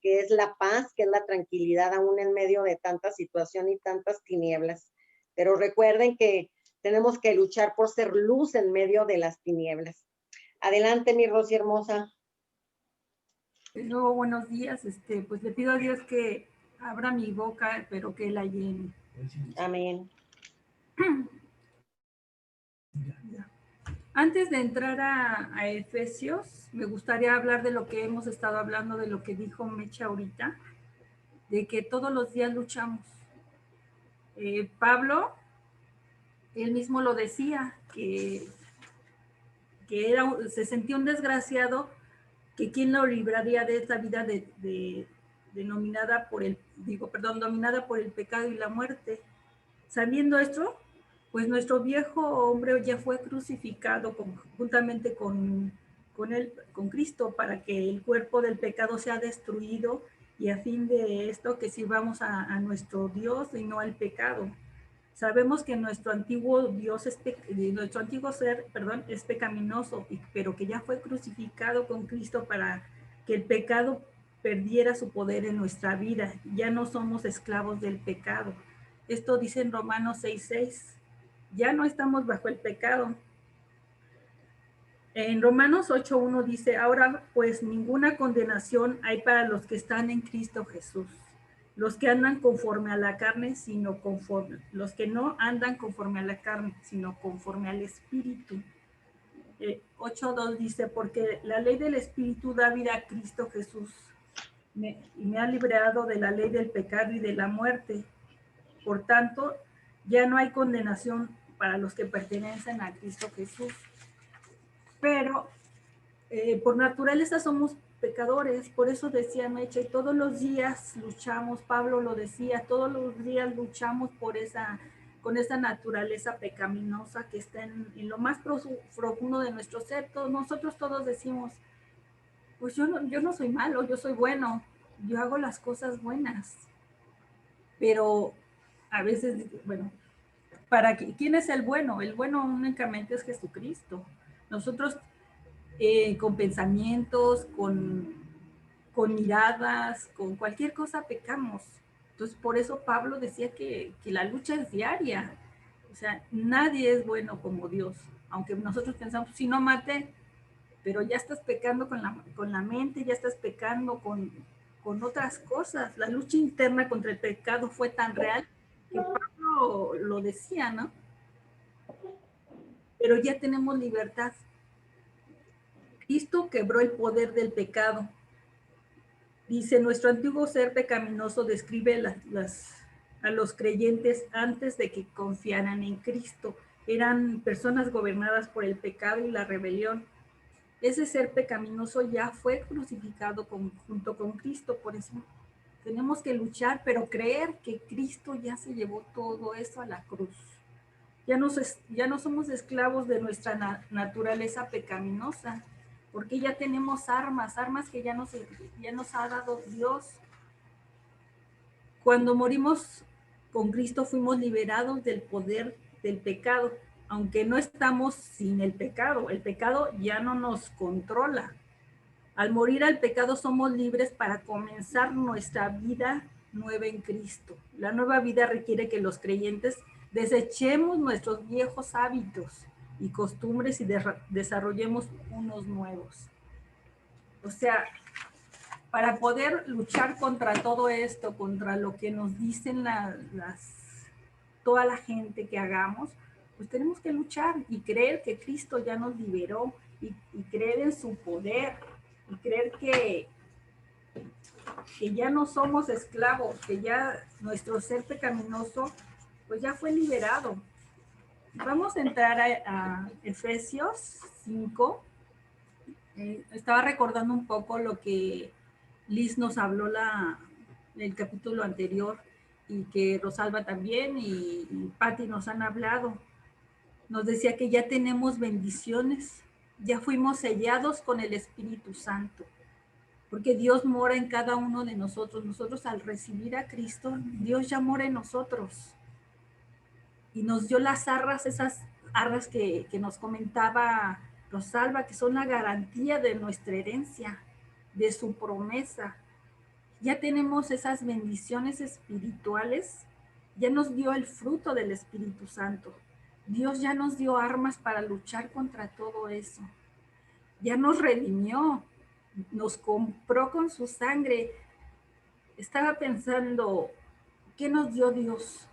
que es la paz, que es la tranquilidad, aún en medio de tanta situación y tantas tinieblas. Pero recuerden que tenemos que luchar por ser luz en medio de las tinieblas. Adelante, mi Rosy hermosa. De nuevo, buenos días. Pues le pido a Dios que abra mi boca, pero que la llene. Amén. Antes de entrar a Efesios, me gustaría hablar de lo que hemos estado hablando, de lo que dijo Mecha ahorita, de que todos los días luchamos. Pablo, él mismo lo decía, que se sentía un desgraciado, que quién lo libraría de esta vida dominada por el pecado y la muerte. Sabiendo esto, pues nuestro viejo hombre ya fue crucificado juntamente con Cristo, para que el cuerpo del pecado sea destruido, y a fin de esto que sirvamos a nuestro Dios y no al pecado. Sabemos que nuestro antiguo ser, es pecaminoso, pero que ya fue crucificado con Cristo para que el pecado perdiera su poder en nuestra vida. Ya no somos esclavos del pecado. Esto dice en Romanos 6:6. Ya no estamos bajo el pecado. En Romanos 8:1 dice, ahora pues ninguna condenación hay para los que están en Cristo Jesús, los que andan conforme a la carne, los que no andan conforme a la carne, sino conforme al Espíritu. 8:2 dice, porque la ley del Espíritu da vida a Cristo Jesús, y me ha librado de la ley del pecado y de la muerte. Por tanto, ya no hay condenación para los que pertenecen a Cristo Jesús. Pero por naturaleza somos pecadores, por eso decía Mecha, y todos los días luchamos, Pablo lo decía, todos los días luchamos con esa naturaleza pecaminosa que está en lo más profundo de nuestro ser. Nosotros todos decimos, pues yo no soy malo, yo soy bueno, yo hago las cosas buenas, pero a veces, bueno, ¿quién es el bueno? El bueno únicamente es Jesucristo. Nosotros con pensamientos, con miradas, con cualquier cosa pecamos. Entonces, por eso Pablo decía que la lucha es diaria. O sea, nadie es bueno como Dios. Aunque nosotros pensamos, si no maté, pero ya estás pecando con la mente, ya estás pecando con otras cosas. La lucha interna contra el pecado fue tan real que Pablo lo decía, ¿no? Pero ya tenemos libertad. Cristo quebró el poder del pecado. Dice, nuestro antiguo ser pecaminoso describe a los creyentes antes de que confiaran en Cristo. Eran personas gobernadas por el pecado y la rebelión. Ese ser pecaminoso ya fue crucificado junto con Cristo. Por eso tenemos que luchar, pero creer que Cristo ya se llevó todo eso a la cruz. Ya no somos esclavos de nuestra naturaleza pecaminosa, porque ya tenemos armas que ya nos ha dado Dios. Cuando morimos con Cristo fuimos liberados del poder del pecado, aunque no estamos sin el pecado ya no nos controla. Al morir al pecado somos libres para comenzar nuestra vida nueva en Cristo. La nueva vida requiere que los creyentes desechemos nuestros viejos hábitos y costumbres y desarrollemos unos nuevos. O sea, para poder luchar contra todo esto, contra lo que nos dicen toda la gente que hagamos, pues tenemos que luchar y creer que Cristo ya nos liberó y creer en su poder y creer que ya no somos esclavos, que ya nuestro ser pecaminoso pues ya fue liberado. Vamos a entrar a Efesios 5. Estaba recordando un poco lo que Liz nos habló el capítulo anterior, y que Rosalba también y Patti nos han hablado. Nos decía que ya tenemos bendiciones, ya fuimos sellados con el Espíritu Santo, porque Dios mora en cada uno de nosotros. Nosotros al recibir a Cristo, Dios ya mora en nosotros. Y nos dio las arras, esas arras que nos comentaba Rosalba, que son la garantía de nuestra herencia, de su promesa. ya tenemos esas bendiciones espirituales, ya nos dio el fruto del Espíritu Santo. Dios ya nos dio armas para luchar contra todo eso. Ya nos redimió, nos compró con su sangre. Estaba pensando, ¿qué nos dio Dios?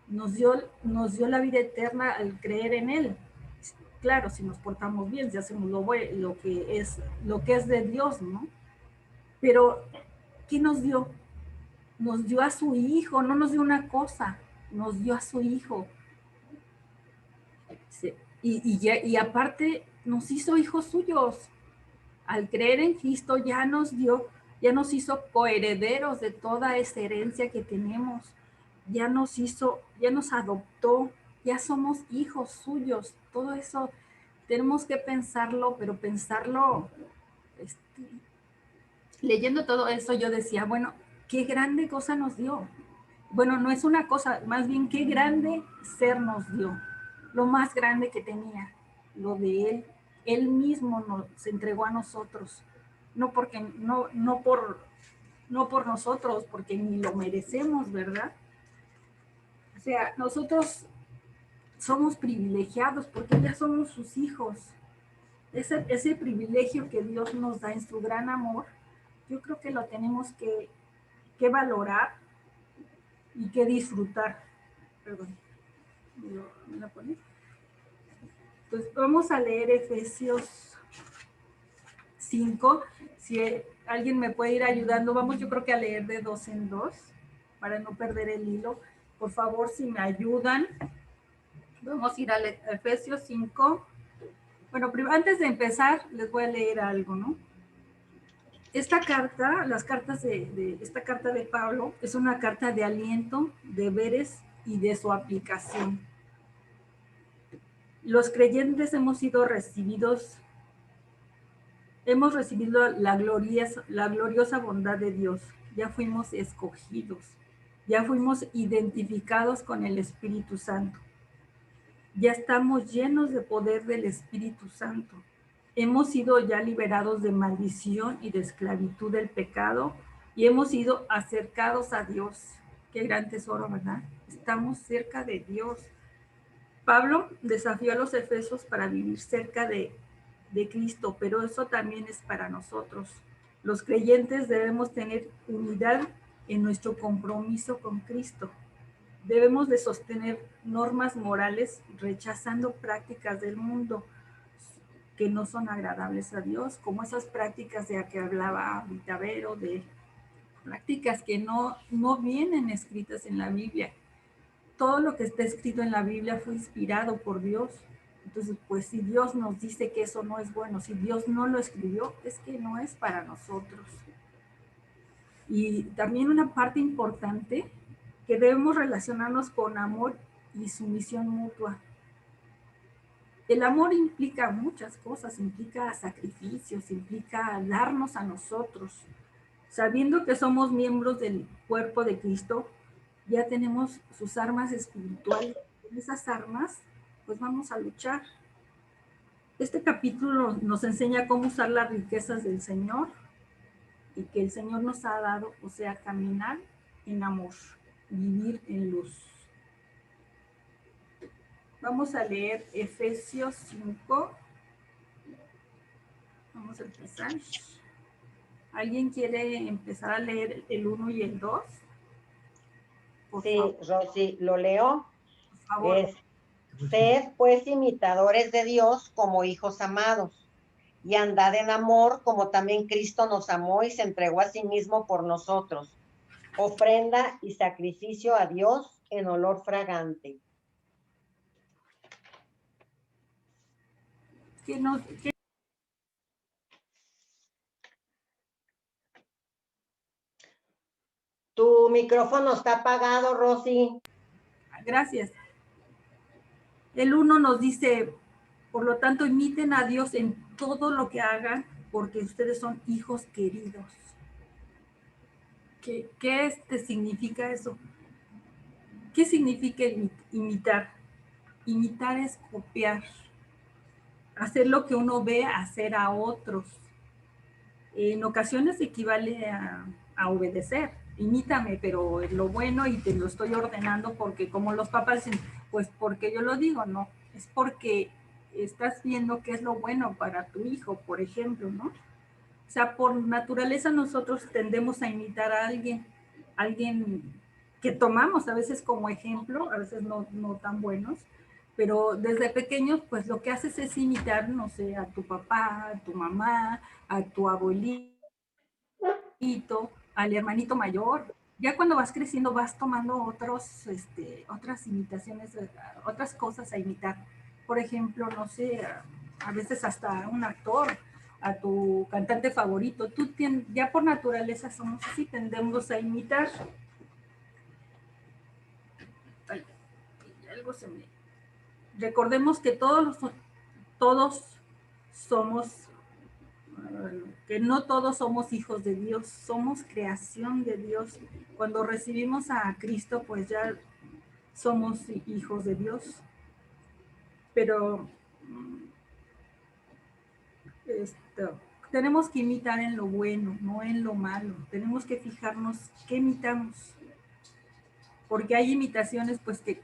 Nos dio la vida eterna al creer en Él. Claro, si nos portamos bien, si hacemos lo que es de Dios, ¿no? Pero, ¿qué nos dio? Nos dio a su Hijo, no nos dio una cosa, nos dio a su Hijo. Sí. Y aparte nos hizo hijos suyos. Al creer en Cristo ya nos hizo coherederos de toda esa herencia que tenemos. Ya nos adoptó, ya somos hijos suyos. Todo eso tenemos que pensarlo, pero pensarlo, leyendo todo eso yo decía, bueno, qué grande cosa nos dio. Bueno, no es una cosa, más bien qué grande ser nos dio. Lo más grande que tenía, lo de Él. Él mismo nos entregó a nosotros. No por nosotros, porque ni lo merecemos, ¿verdad? O sea, nosotros somos privilegiados porque ya somos sus hijos. Ese privilegio que Dios nos da en su gran amor, yo creo que lo tenemos que valorar y que disfrutar. Perdón. ¿Me la pones? Pues vamos a leer Efesios 5. Si alguien me puede ir ayudando, vamos yo creo que a leer de 2 en 2 para no perder el hilo. Por favor, si me ayudan, vamos a ir a Efesios 5. Bueno, antes de empezar, les voy a leer algo, ¿no? Esta carta, esta carta de Pablo, es una carta de aliento, deberes y de su aplicación. Los creyentes hemos recibido la gloriosa bondad de Dios. Ya fuimos escogidos, ya fuimos identificados con el Espíritu Santo. Ya estamos llenos de poder del Espíritu Santo. Hemos sido ya liberados de maldición y de esclavitud del pecado y hemos sido acercados a Dios. Qué gran tesoro, ¿verdad? Estamos cerca de Dios. Pablo desafió a los efesios para vivir cerca de Cristo, pero eso también es para nosotros. Los creyentes debemos tener unidad en nuestro compromiso con Cristo. Debemos de sostener normas morales rechazando prácticas del mundo que no son agradables a Dios, como esas prácticas de las que hablaba Vitavero, de prácticas que no vienen escritas en la Biblia. Todo lo que está escrito en la Biblia fue inspirado por Dios. Entonces, pues si Dios nos dice que eso no es bueno, si Dios no lo escribió, es que no es para nosotros. Y también una parte importante, que debemos relacionarnos con amor y sumisión mutua. El amor implica muchas cosas, implica sacrificios, implica darnos a nosotros. Sabiendo que somos miembros del cuerpo de Cristo, ya tenemos sus armas espirituales. En esas armas, pues vamos a luchar. Este capítulo nos enseña cómo usar las riquezas del Señor y que el Señor nos ha dado, o sea, caminar en amor, vivir en luz. Vamos a leer Efesios 5. Vamos a empezar. ¿Alguien quiere empezar a leer el 1 y el 2? Sí, Rosy, lo leo. Por favor. Sed pues imitadores de Dios como hijos amados, y andad en amor como también Cristo nos amó y se entregó a sí mismo por nosotros, ofrenda y sacrificio a Dios en olor fragante. Tu micrófono está apagado, Rosy. Gracias. El 1 nos dice, por lo tanto, imiten a Dios en todo lo que hagan, porque ustedes son hijos queridos. ¿Qué significa eso? ¿Qué significa imitar? Imitar es copiar, hacer lo que uno ve hacer a otros. en ocasiones equivale a obedecer. Imítame, pero lo bueno y te lo estoy ordenando porque como los papás dicen, pues porque yo lo digo, no, es porque estás viendo qué es lo bueno para tu hijo, por ejemplo, ¿no? O sea, por naturaleza nosotros tendemos a imitar a alguien que tomamos a veces como ejemplo, a veces no tan buenos, pero desde pequeños, pues lo que haces es imitar, no sé, a tu papá, a tu mamá, a tu abuelito, al hermanito mayor. Ya cuando vas creciendo vas tomando otras imitaciones, otras cosas a imitar. Por ejemplo, no sé, a veces hasta un actor, a tu cantante favorito. Ya por naturaleza somos así, tendemos a imitar. Ay, algo se me... Recordemos que todos somos, que no todos somos hijos de Dios, somos creación de Dios. Cuando recibimos a Cristo, pues ya somos hijos de Dios. Pero tenemos que imitar en lo bueno, no en lo malo. Tenemos que fijarnos qué imitamos. Porque hay imitaciones, pues que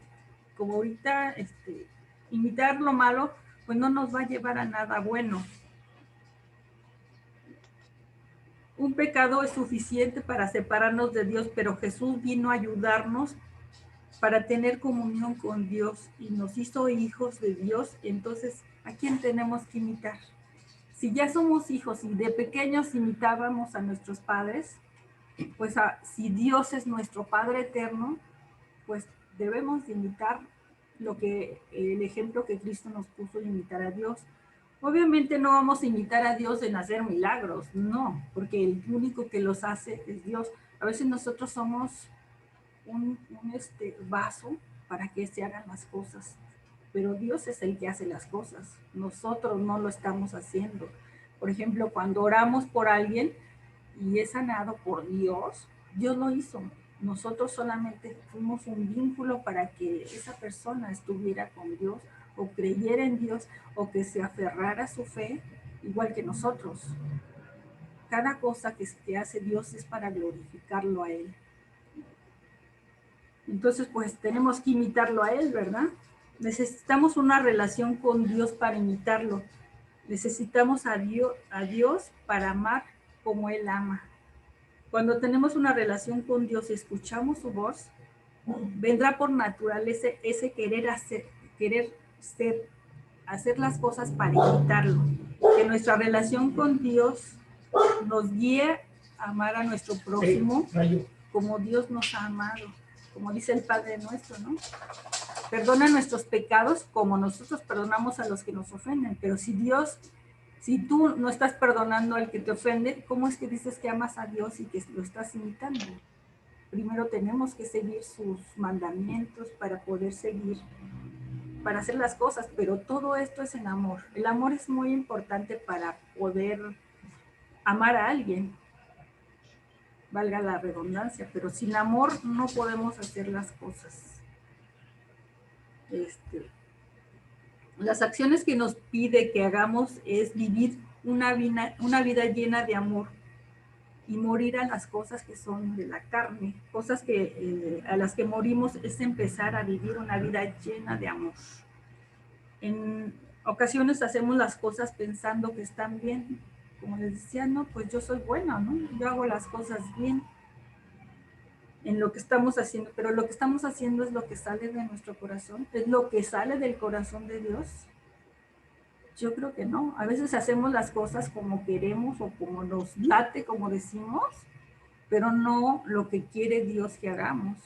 como ahorita imitar lo malo, pues no nos va a llevar a nada bueno. Un pecado es suficiente para separarnos de Dios, pero Jesús vino a ayudarnos para tener comunión con Dios y nos hizo hijos de Dios. Entonces, ¿a quién tenemos que imitar? Si ya somos hijos y de pequeños imitábamos a nuestros padres, pues si Dios es nuestro Padre eterno, pues debemos de imitar el ejemplo que Cristo nos puso de imitar a Dios. Obviamente no vamos a imitar a Dios en hacer milagros, no, porque el único que los hace es Dios. A veces nosotros somos un vaso para que se hagan las cosas, pero Dios es el que hace las cosas, nosotros no lo estamos haciendo. Por ejemplo, cuando oramos por alguien y es sanado por Dios, Dios lo hizo. Nosotros solamente fuimos un vínculo para que esa persona estuviera con Dios o creyera en Dios o que se aferrara a su fe igual que nosotros. Cada cosa que hace Dios es para glorificarlo a Él. Entonces, pues tenemos que imitarlo a Él, ¿verdad? Necesitamos una relación con Dios para imitarlo. Necesitamos a Dios para amar como Él ama. Cuando tenemos una relación con Dios y escuchamos su voz, vendrá por naturaleza ese querer hacer las cosas para imitarlo. Que nuestra relación con Dios nos guíe a amar a nuestro prójimo como Dios nos ha amado, como dice el Padre nuestro, ¿no? Perdona nuestros pecados como nosotros perdonamos a los que nos ofenden, pero si tú no estás perdonando al que te ofende, ¿cómo es que dices que amas a Dios y que lo estás imitando? Primero tenemos que seguir sus mandamientos para poder para hacer las cosas, pero todo esto es en amor. El amor es muy importante para poder amar a alguien, valga la redundancia, pero sin amor no podemos hacer las cosas. Las acciones que nos pide que hagamos es vivir una vida llena de amor y morir a las cosas que son de la carne, cosas a las que morimos es empezar a vivir una vida llena de amor. En ocasiones hacemos las cosas pensando que están bien, como les decía, no, pues yo soy buena, ¿no? Yo hago las cosas bien en lo que estamos haciendo, pero lo que estamos haciendo es lo que sale de nuestro corazón, es lo que sale del corazón de Dios. Yo creo que no. A veces hacemos las cosas como queremos o como nos late, como decimos, pero no lo que quiere Dios que hagamos.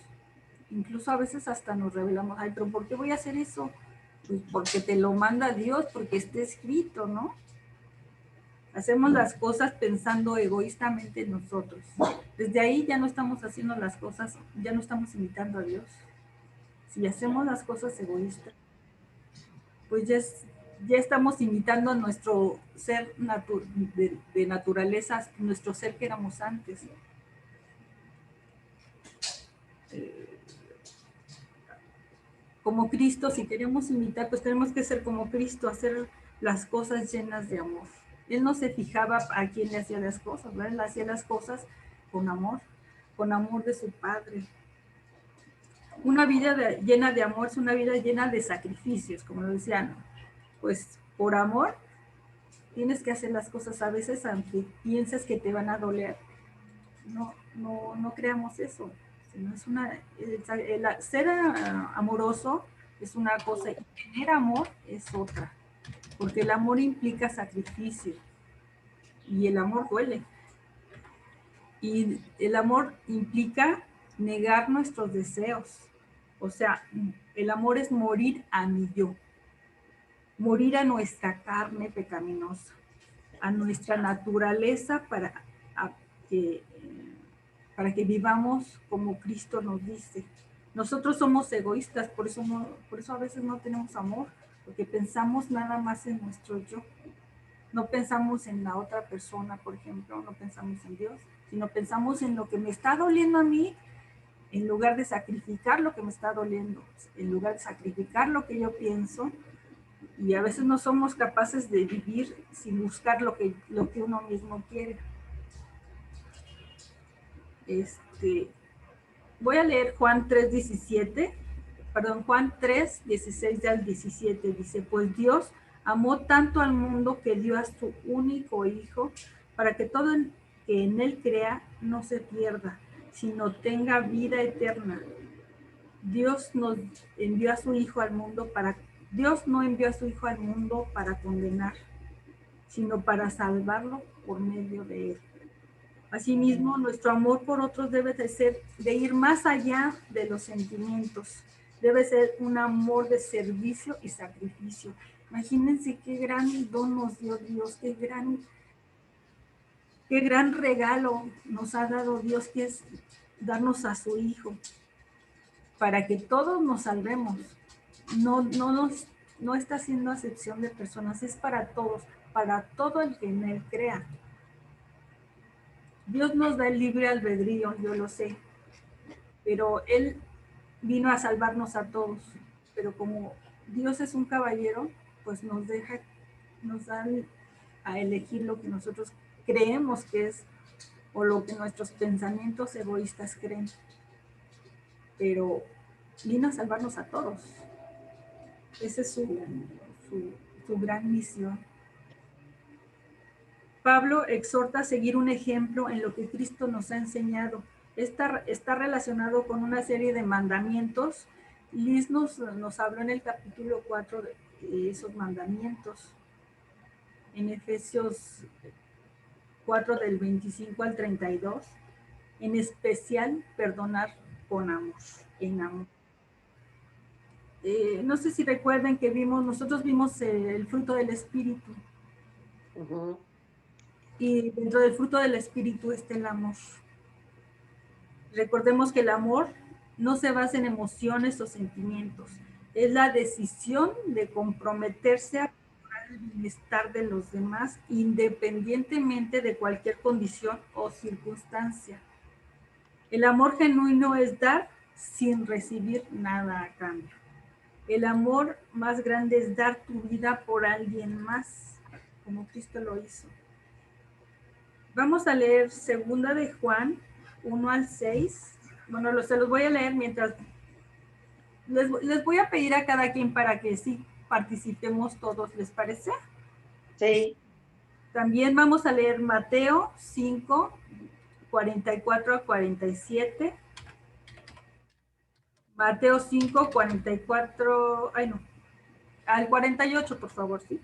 Incluso a veces hasta nos revelamos, ay, pero ¿por qué voy a hacer eso? Pues porque te lo manda Dios, porque está escrito, ¿no? Hacemos las cosas pensando egoístamente en nosotros. Desde ahí ya no estamos haciendo las cosas, ya no estamos imitando a Dios. Si hacemos las cosas egoístas, pues ya estamos imitando a nuestro ser de naturaleza, nuestro ser que éramos antes. Como Cristo, si queremos imitar, pues tenemos que ser como Cristo, hacer las cosas llenas de amor. Él no se fijaba a quién le hacía las cosas, ¿verdad? Él hacía las cosas con amor de su Padre. Una vida llena de amor es una vida llena de sacrificios, como lo decían. Pues por amor tienes que hacer las cosas a veces aunque pienses que te van a doler. No creamos eso. Sino es ser amoroso es una cosa y tener amor es otra. Porque el amor implica sacrificio y el amor duele. Y el amor implica negar nuestros deseos. O sea, el amor es morir a mi yo, morir a nuestra carne pecaminosa, a nuestra naturaleza que, para que vivamos como Cristo nos dice. Nosotros somos egoístas, por eso a veces no tenemos amor, porque pensamos nada más en nuestro yo. No pensamos en la otra persona, por ejemplo, no pensamos en Dios, sino pensamos en lo que me está doliendo a mí, en lugar de sacrificar lo que me está doliendo, en lugar de sacrificar lo que yo pienso, y a veces no somos capaces de vivir sin buscar lo que uno mismo quiere. Voy a leer Juan 3:16 al 17. Dice, pues Dios amó tanto al mundo que dio a su único Hijo para que todo el que en él crea no se pierda, sino tenga vida eterna. Dios no envió a su Hijo al mundo para condenar, sino para salvarlo por medio de él. Asimismo, nuestro amor por otros debe de ir más allá de los sentimientos. Debe ser un amor de servicio y sacrificio. Imagínense qué gran don nos dio Dios, qué gran regalo nos ha dado Dios, que es darnos a su Hijo, para que todos nos salvemos. No está haciendo acepción de personas, es para todos, para todo el que en él crea. Dios nos da el libre albedrío, yo lo sé, pero Él vino a salvarnos a todos. Pero como Dios es un caballero, pues nos da a elegir lo que nosotros creemos que es, o lo que nuestros pensamientos egoístas creen. Pero vino a salvarnos a todos. Esa es su gran misión. Pablo exhorta a seguir un ejemplo en lo que Cristo nos ha enseñado. Está relacionado con una serie de mandamientos. Liz nos habló en el capítulo 4 de esos mandamientos. En Efesios 4 del 25 al 32. En especial, perdonar con amor, en amor. No sé si recuerden que nosotros vimos el fruto del Espíritu. Uh-huh. Y dentro del fruto del Espíritu está el amor. Recordemos que el amor no se basa en emociones o sentimientos. Es la decisión de comprometerse a procurar el bienestar de los demás independientemente de cualquier condición o circunstancia. El amor genuino es dar sin recibir nada a cambio. El amor más grande es dar tu vida por alguien más, como Cristo lo hizo. Vamos a leer 2 de Juan 1 al 6. Bueno, se los voy a leer mientras les voy a pedir a cada quien para que sí participemos todos, ¿les parece? Sí. También vamos a leer Mateo 5, 44 a 47. Mateo 5, 44, al 48, por favor, sí.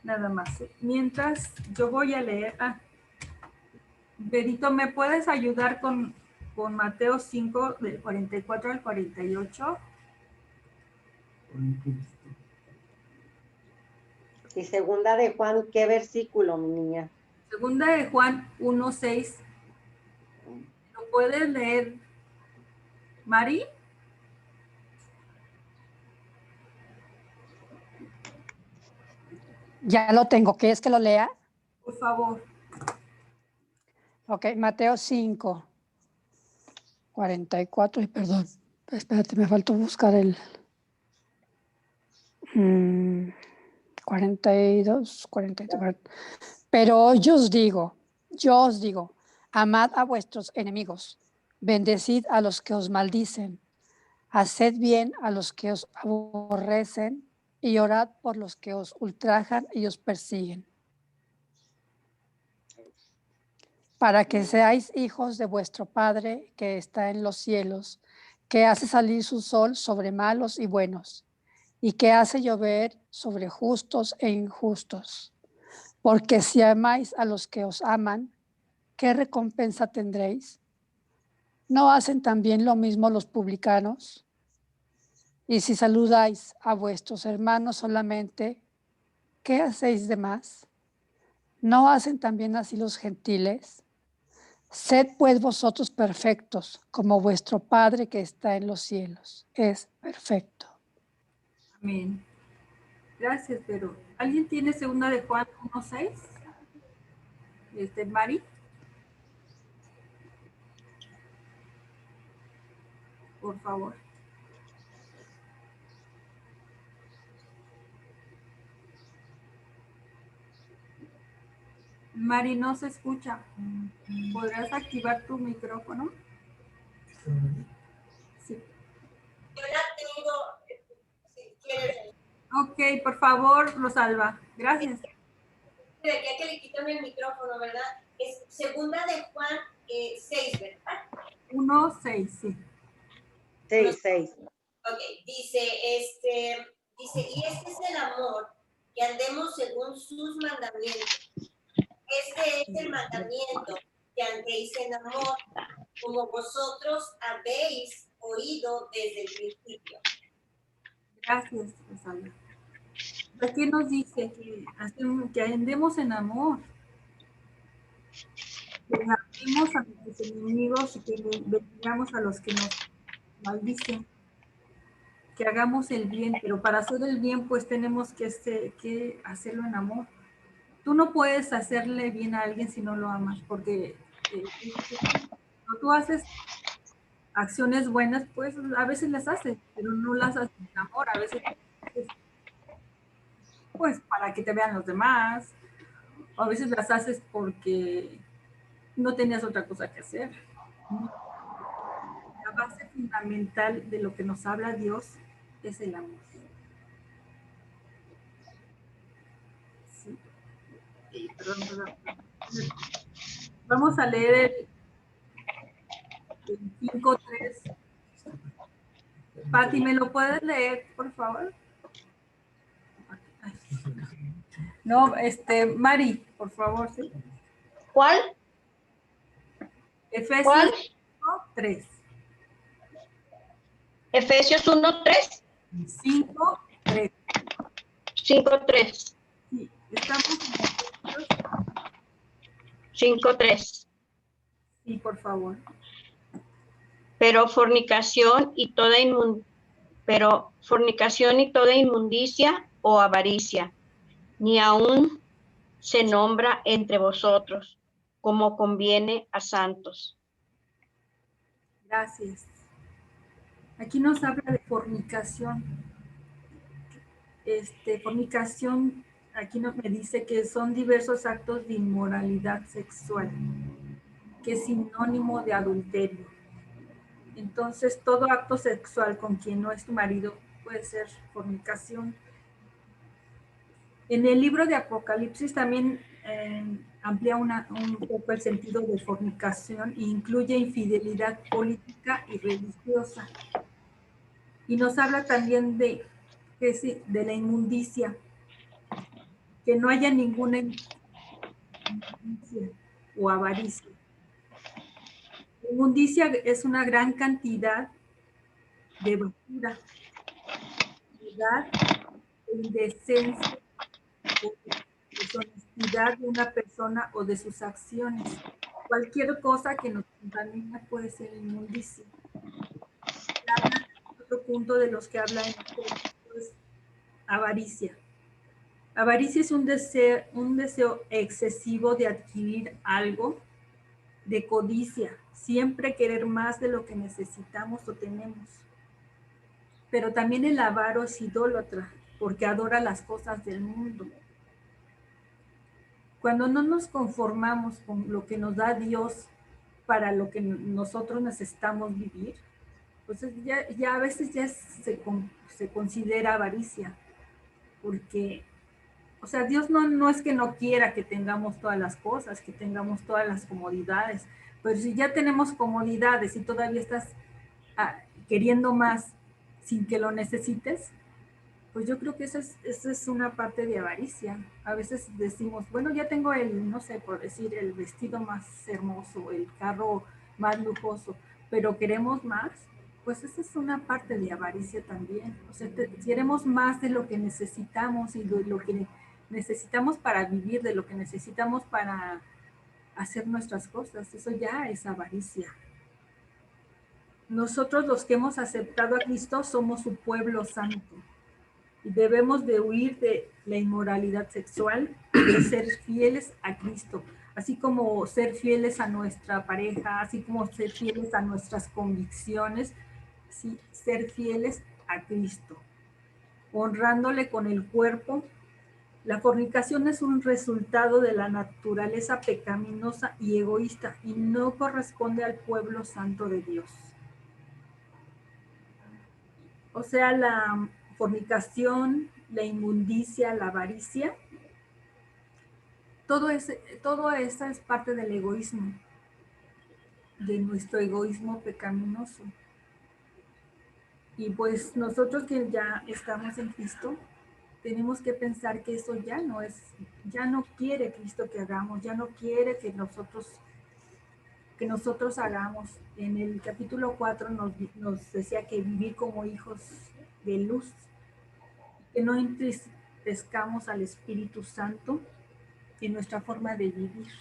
Nada más. Mientras yo voy a leer, Berito, ¿me puedes ayudar con Mateo 5, del 44 al 48? Y segunda de Juan, ¿qué versículo, mi niña? Segunda de Juan 1, 6. ¿Lo puedes leer, Mari? Ya lo tengo. ¿Quieres que lo lea? Por favor. Ok, Mateo 5, 44, y perdón, espérate, me faltó buscar el... 42, 43. Pero yo os digo, amad a vuestros enemigos, bendecid a los que os maldicen, haced bien a los que os aborrecen y orad por los que os ultrajan y os persiguen, para que seáis hijos de vuestro Padre que está en los cielos, que hace salir su sol sobre malos y buenos, y que hace llover sobre justos e injustos. Porque si amáis a los que os aman, ¿qué recompensa tendréis? ¿No hacen también lo mismo los publicanos? Y si saludáis a vuestros hermanos solamente, ¿qué hacéis de más? ¿No hacen también así los gentiles? Sed pues vosotros perfectos, como vuestro Padre que está en los cielos es perfecto. Amén. Gracias, pero ¿alguien tiene segunda de Juan 1:6? Mari. Por favor. Mari, no se escucha. ¿Podrás activar tu micrófono? Sí. Yo la tengo, si quieres. Ok, por favor, Rosalba. Gracias. De aquí a que le quitan el micrófono, ¿verdad? Es segunda de Juan 6, ¿verdad? 1:6, sí. 6. Ok, dice, y este es el amor, que andemos según sus mandamientos. Este es el mandamiento, que andéis en amor, como vosotros habéis oído desde el principio. Gracias, Rosalba. Aquí nos dice que andemos en amor, que amemos a nuestros enemigos y que bendigamos a los que nos maldicen, que hagamos el bien, pero para hacer el bien pues tenemos que hacerlo en amor. Tú no puedes hacerle bien a alguien si no lo amas, porque cuando tú haces acciones buenas, pues a veces las haces, pero no las haces en amor, a veces pues para que te vean los demás, o a veces las haces porque no tenías otra cosa que hacer. La base fundamental de lo que nos habla Dios es el amor. Sí. Perdón. Vamos a leer el 5:3. Pati, ¿me lo puedes leer, por favor? No, Mari, por favor, ¿sí? ¿Cuál? Efesios ¿Cuál? 3. Efesios 1:3. 5:3. 5:3. Sí, estamos en Efesios. 5:3. Sí, por favor. Pero fornicación y toda inmundicia o avaricia, ni aun se nombra entre vosotros, como conviene a santos. Gracias. Aquí nos habla de fornicación. Fornicación, aquí me dice que son diversos actos de inmoralidad sexual, que es sinónimo de adulterio. Entonces, todo acto sexual con quien no es tu marido puede ser fornicación. En el libro de Apocalipsis también amplía un poco el sentido de fornicación e incluye infidelidad política y religiosa. Y nos habla también de la inmundicia, que no haya ninguna inmundicia o avaricia. La inmundicia es una gran cantidad de basura, maldad, indecencia o deshonestidad de una persona o de sus acciones. Cualquier cosa que nos contamina puede ser inmundicia. Otro punto de los que habla en es avaricia. Avaricia es un deseo excesivo de adquirir algo, de codicia, siempre querer más de lo que necesitamos o tenemos. Pero también el avaro es idólatra, porque adora las cosas del mundo. Cuando no nos conformamos con lo que nos da Dios para lo que nosotros necesitamos vivir, pues ya a veces ya se considera avaricia, porque, o sea, Dios no es que no quiera que tengamos todas las cosas, que tengamos todas las comodidades, pero si ya tenemos comodidades y todavía estás queriendo más sin que lo necesites, pues yo creo que esa es una parte de avaricia. A veces decimos, bueno, ya tengo no sé, por decir, el vestido más hermoso, el carro más lujoso, pero queremos más, pues esa es una parte de avaricia también. O sea, queremos más de lo que necesitamos y de lo que necesitamos para vivir, de lo que necesitamos para hacer nuestras cosas. Eso ya es avaricia. Nosotros los que hemos aceptado a Cristo somos su pueblo santo. Y debemos de huir de la inmoralidad sexual y de ser fieles a Cristo, así como ser fieles a nuestra pareja, así como ser fieles a nuestras convicciones, ¿sí? Ser fieles a Cristo, honrándole con el cuerpo. La fornicación es un resultado de la naturaleza pecaminosa y egoísta y no corresponde al pueblo santo de Dios. O sea, la fornicación, la inmundicia, la avaricia, todo eso es parte del egoísmo, de nuestro egoísmo pecaminoso. Y pues nosotros que ya estamos en Cristo, tenemos que pensar que eso ya no quiere Cristo que hagamos, ya no quiere que nosotros hagamos. En el capítulo 4 nos decía que vivir como hijos de luz, que no entristezcamos al Espíritu Santo en nuestra forma de vivir.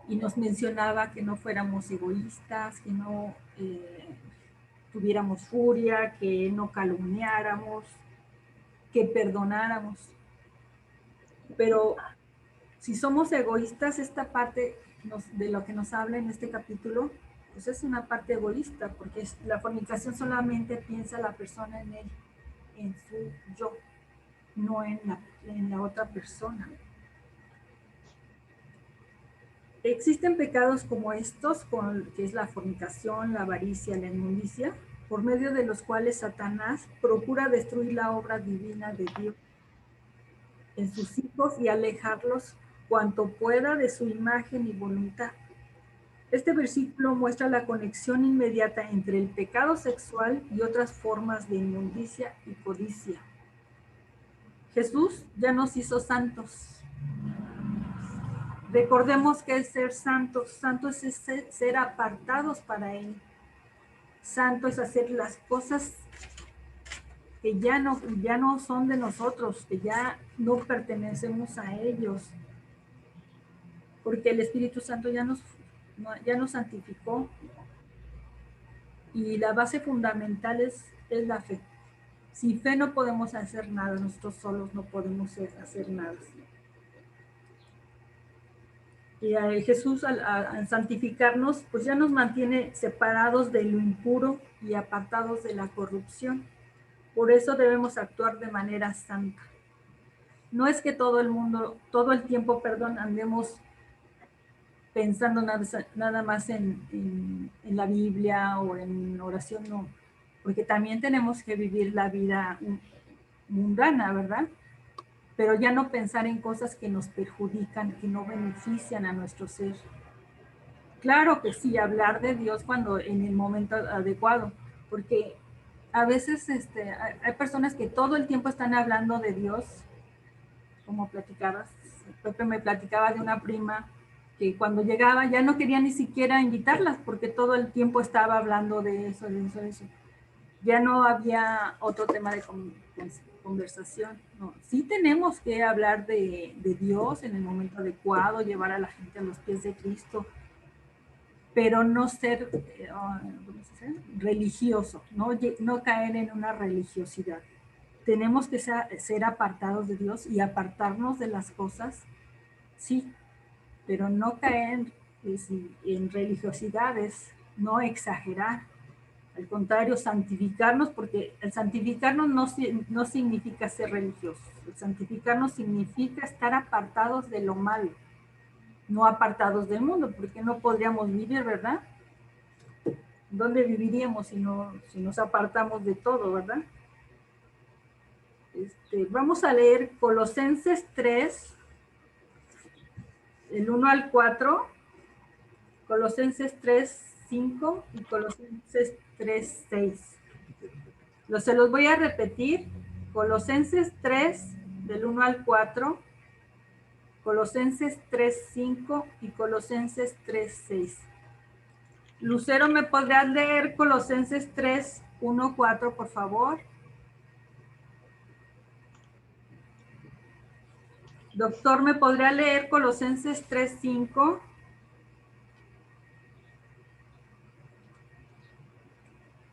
Y nos mencionaba que no fuéramos egoístas, que no tuviéramos furia, que no calumniáramos, que perdonáramos. Pero si somos egoístas, esta parte de lo que nos habla en este capítulo, pues es una parte egoísta, porque la fornicación solamente piensa la persona en él, en su yo, no en la otra persona. Existen pecados como estos, que es la fornicación, la avaricia, la inmundicia, por medio de los cuales Satanás procura destruir la obra divina de Dios en sus hijos y alejarlos cuanto pueda de su imagen y voluntad. Este versículo muestra la conexión inmediata entre el pecado sexual y otras formas de inmundicia y codicia. Jesús ya nos hizo santos. Recordemos que es ser santos. Santo es ser apartados para Él. Santo es hacer las cosas que ya no son de nosotros, que ya no pertenecemos a ellos. Porque el Espíritu Santo ya nos santificó. Y la base fundamental es la fe. Sin fe no podemos hacer nada, nosotros solos no podemos hacer nada. Y Jesús al santificarnos, pues ya nos mantiene separados de lo impuro y apartados de la corrupción. Por eso debemos actuar de manera santa. No es que todo el tiempo, andemos pensando nada más en la Biblia o en oración, no. Porque también tenemos que vivir la vida mundana, ¿verdad? Pero ya no pensar en cosas que nos perjudican, que no benefician a nuestro ser. Claro que sí, hablar de Dios cuando en el momento adecuado, porque a veces hay personas que todo el tiempo están hablando de Dios, como platicabas. Pepe me platicaba de una prima que cuando llegaba ya no quería ni siquiera invitarlas porque todo el tiempo estaba hablando de eso, de eso, de eso. Ya no había otro tema de conversación. No. Sí tenemos que hablar de Dios en el momento adecuado, llevar a la gente a los pies de Cristo, pero no ser religioso, no caer en una religiosidad. Tenemos que ser apartados de Dios y apartarnos de las cosas, sí, pero no caer en religiosidades, no exagerar. Al contrario, santificarnos, porque el santificarnos no significa ser religiosos. El santificarnos significa estar apartados de lo malo, no apartados del mundo, porque no podríamos vivir, ¿verdad? ¿Dónde viviríamos si nos apartamos de todo, verdad? Vamos a leer Colosenses 3, el 1 al 4, Colosenses 3, 5 y Colosenses 3, 6. Se los voy a repetir. Colosenses 3, del 1 al 4, Colosenses 3, 5 y Colosenses 3, 6. Lucero, ¿me podrías leer Colosenses 3, 1, 4, por favor? Doctor, ¿me podría leer Colosenses 3, 5?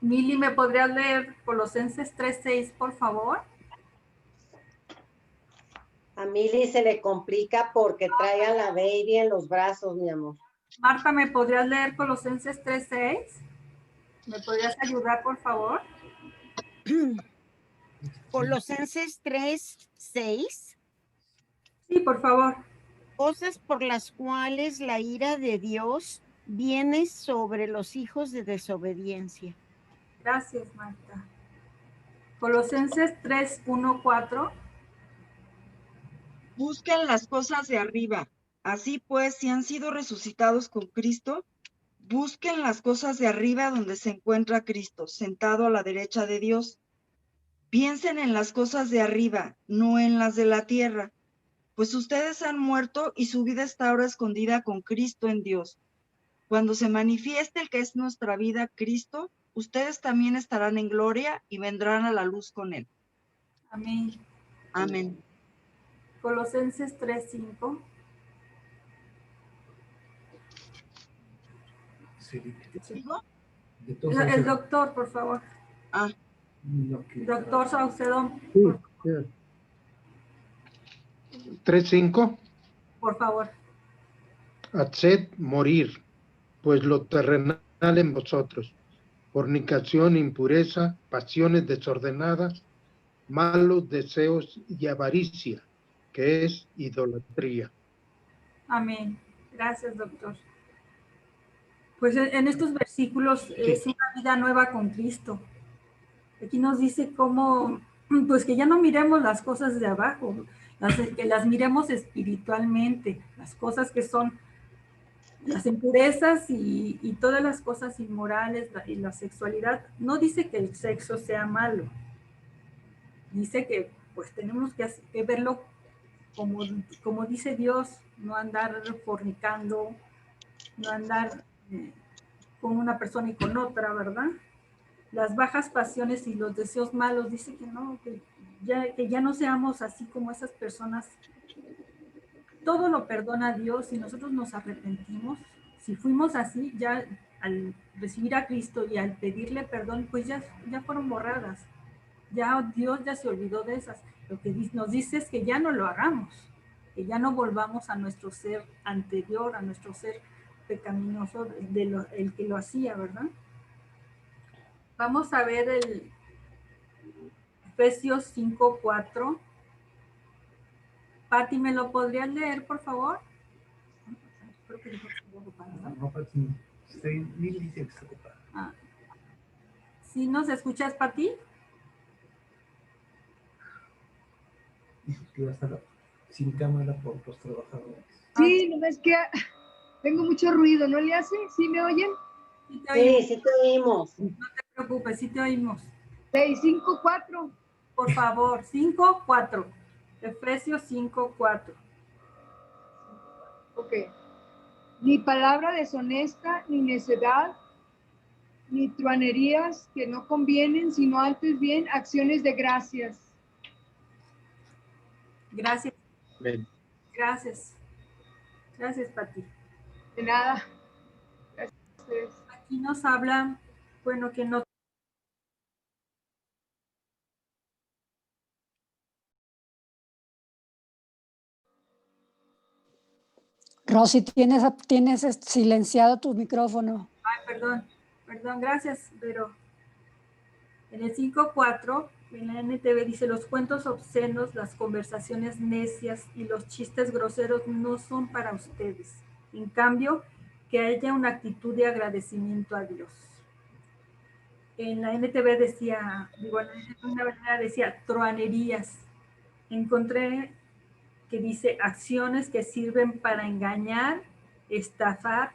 Mili, ¿me podrías leer Colosenses 3, 6, por favor? A Mili se le complica porque trae a la baby en los brazos, mi amor. Marta, ¿me podrías leer Colosenses 3, 6? ¿Me podrías ayudar, por favor? Colosenses 3, 6. Sí, por favor. Cosas por las cuales la ira de Dios viene sobre los hijos de desobediencia. Gracias, Marta. Colosenses 3, 1, 4. Busquen las cosas de arriba. Así pues, si han sido resucitados con Cristo, busquen las cosas de arriba donde se encuentra Cristo, sentado a la derecha de Dios. Piensen en las cosas de arriba, no en las de la tierra, pues ustedes han muerto y su vida está ahora escondida con Cristo en Dios. Cuando se manifieste el que es nuestra vida, Cristo, ustedes también estarán en gloria y vendrán a la luz con él. Amén. Amén. Colosenses 3, 5. ¿Sigo? El doctor, por favor. Ah, Doctor Saucedo, 3:5. por favor. Haced morir, pues lo terrenal en vosotros, fornicación, impureza, pasiones desordenadas, malos deseos y avaricia, que es idolatría. Amén. Gracias, doctor. Pues en estos versículos es una vida nueva con Cristo. Aquí nos dice cómo, pues que ya no miremos las cosas de abajo, que las miremos espiritualmente, las cosas que son las impurezas y todas las cosas inmorales y la sexualidad. No dice que el sexo sea malo. Dice que pues tenemos que verlo como dice Dios, no andar fornicando, no andar con una persona y con otra, ¿verdad? Las bajas pasiones y los deseos malos, dice que no, que ya no seamos así como esas personas. Todo lo perdona Dios y nosotros nos arrepentimos. Si fuimos así, ya al recibir a Cristo y al pedirle perdón, pues ya fueron borradas. Ya Dios ya se olvidó de esas. Lo que nos dice es que ya no lo hagamos, que ya no volvamos a nuestro ser anterior, a nuestro ser pecaminoso, el que lo hacía, ¿verdad? Vamos a ver el Efesios 5:4. Pati, ¿me lo podrías leer, por favor? Creo que dijo que estoy ocupada, ¿no? No, Pati, Mili dice que está ocupada. Ah. ¿Sí nos escuchas, Pati? Dijo que iba a estar sin cámara por los trabajadores. Sí, nomás que tengo mucho ruido, ¿no le hace? ¿Sí me oyen? Sí, te oímos. Sí te oímos. No te preocupes, sí te oímos. 6, 5, 4. Por favor, 5:4. Efesios 5:4. Ok. Ni palabra deshonesta, ni necedad, ni truanerías que no convienen, sino antes bien acciones de gracias. Gracias. Amén. Gracias. Gracias, Pati. De nada. Gracias. Aquí nos habla, bueno, que no. Rosy, tienes silenciado tu micrófono. Ay, perdón, gracias, pero En el 5.4, en la NTV dice, los cuentos obscenos, las conversaciones necias y los chistes groseros no son para ustedes. En cambio, que haya una actitud de agradecimiento a Dios. En la NTV decía, digo, en una manera decía, truanerías. Encontré que dice, acciones que sirven para engañar, estafar,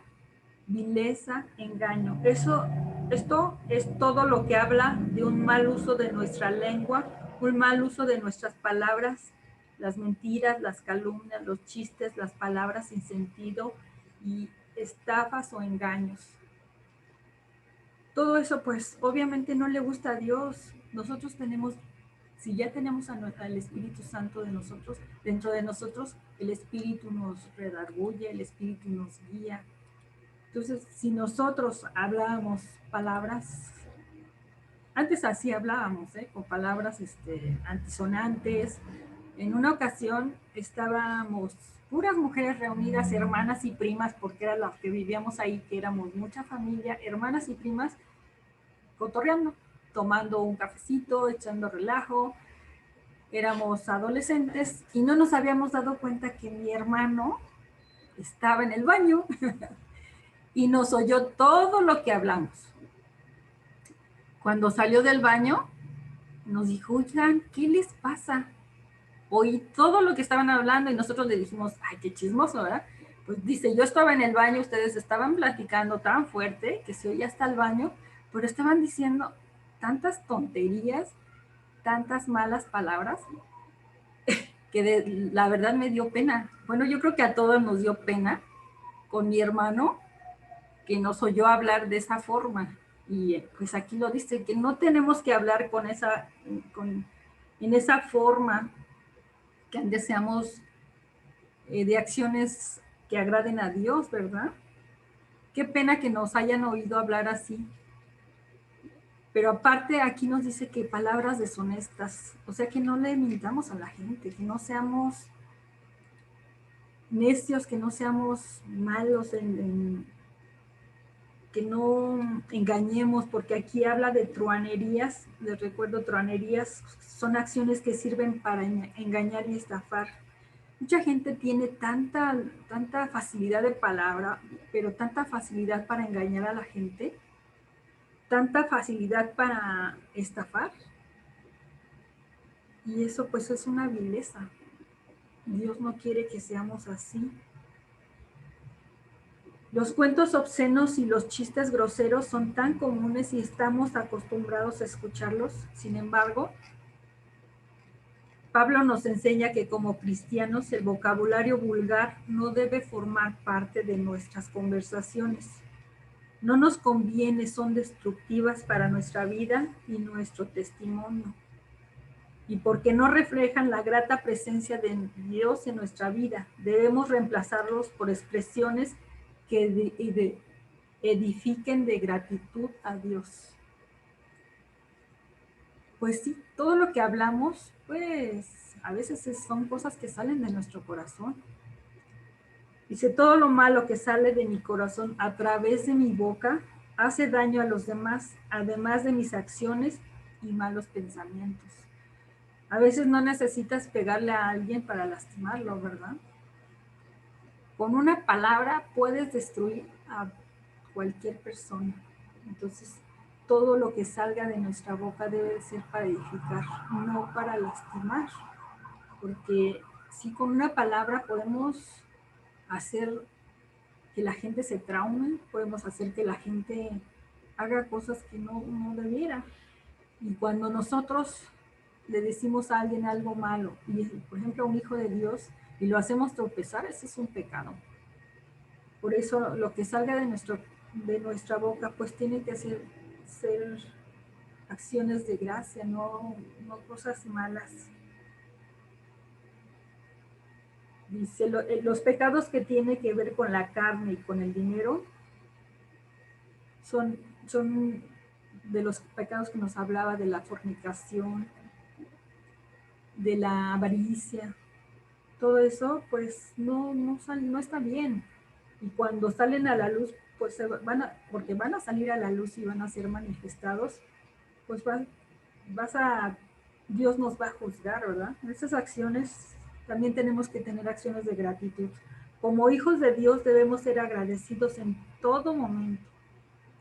vileza, engaño. Esto es todo lo que habla de un mal uso de nuestra lengua, un mal uso de nuestras palabras, las mentiras, las calumnias, los chistes, las palabras sin sentido y estafas o engaños. Todo eso pues obviamente no le gusta a Dios. Nosotros tenemos, si ya tenemos al Espíritu Santo de nosotros, dentro de nosotros, el Espíritu nos redarguye, el Espíritu nos guía. Entonces, si nosotros hablábamos palabras, antes así hablábamos, con palabras antisonantes. En una ocasión estábamos puras mujeres reunidas, hermanas y primas, porque eran las que vivíamos ahí, que éramos mucha familia, hermanas y primas, cotorreando, tomando un cafecito, echando relajo. Éramos adolescentes y no nos habíamos dado cuenta que mi hermano estaba en el baño y nos oyó todo lo que hablamos. Cuando salió del baño, nos dijo, oigan, ¿qué les pasa? Oí todo lo que estaban hablando y nosotros le dijimos, ay, qué chismoso, ¿verdad? Pues dice, yo estaba en el baño, ustedes estaban platicando tan fuerte que se oía hasta el baño, pero estaban diciendo tantas tonterías, tantas malas palabras, que la verdad me dio pena. Bueno, yo creo que a todos nos dio pena con mi hermano, que nos oyó hablar de esa forma. Y pues aquí lo dice, que no tenemos que hablar en esa forma, que deseamos de acciones que agraden a Dios, ¿verdad? Qué pena que nos hayan oído hablar así. Pero aparte aquí nos dice que palabras deshonestas, o sea, que no le mintamos a la gente, que no seamos necios, que no seamos malos, que no engañemos, porque aquí habla de truanerías. Les recuerdo, truanerías son acciones que sirven para engañar y estafar. Mucha gente tiene tanta facilidad de palabra, pero tanta facilidad para engañar a la gente, tanta facilidad para estafar. Y eso pues es una vileza. Dios no quiere que seamos así. Los cuentos obscenos y los chistes groseros son tan comunes y estamos acostumbrados a escucharlos. Sin embargo, Pablo nos enseña que como cristianos el vocabulario vulgar no debe formar parte de nuestras conversaciones. No nos conviene, son destructivas para nuestra vida y nuestro testimonio. Y porque no reflejan la grata presencia de Dios en nuestra vida, debemos reemplazarlos por expresiones que edifiquen de gratitud a Dios. Pues sí, todo lo que hablamos, pues a veces son cosas que salen de nuestro corazón. Dice, todo lo malo que sale de mi corazón a través de mi boca hace daño a los demás, además de mis acciones y malos pensamientos. A veces no necesitas pegarle a alguien para lastimarlo, ¿verdad? Con una palabra puedes destruir a cualquier persona. Entonces, todo lo que salga de nuestra boca debe ser para edificar, no para lastimar. Porque si con una palabra podemos hacer que la gente se traume, podemos hacer que la gente haga cosas que no debiera. Y cuando nosotros le decimos a alguien algo malo, y por ejemplo a un hijo de Dios, y lo hacemos tropezar, ese es un pecado. Por eso lo que salga de nuestra boca, pues tiene que ser acciones de gracia, no cosas malas. Dice, los pecados que tienen que ver con la carne y con el dinero son de los pecados que nos hablaba, de la fornicación, de la avaricia. Todo eso pues no está bien. Y cuando salen a la luz, pues porque van a salir a la luz y van a ser manifestados, pues Dios nos va a juzgar, ¿verdad? En esas acciones también tenemos que tener acciones de gratitud. Como hijos de Dios debemos ser agradecidos en todo momento.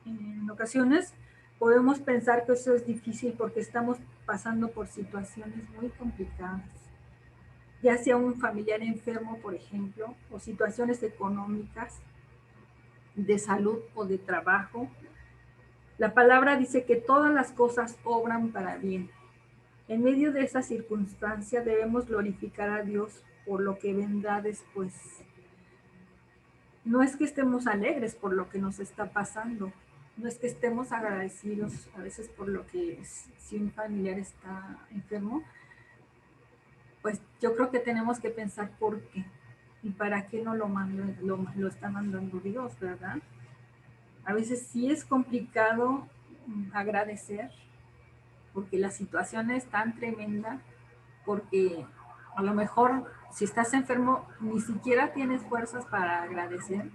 En ocasiones podemos pensar que eso es difícil porque estamos pasando por situaciones muy complicadas, ya sea un familiar enfermo, por ejemplo, o situaciones económicas, de salud o de trabajo. La palabra dice que todas las cosas obran para bien. En medio de esa circunstancia debemos glorificar a Dios por lo que vendrá después. No es que estemos alegres por lo que nos está pasando, no es que estemos agradecidos a veces por lo que si un familiar está enfermo, pues yo creo que tenemos que pensar por qué y para qué no lo está mandando Dios, ¿verdad? A veces sí es complicado agradecer porque la situación es tan tremenda, porque a lo mejor si estás enfermo ni siquiera tienes fuerzas para agradecer,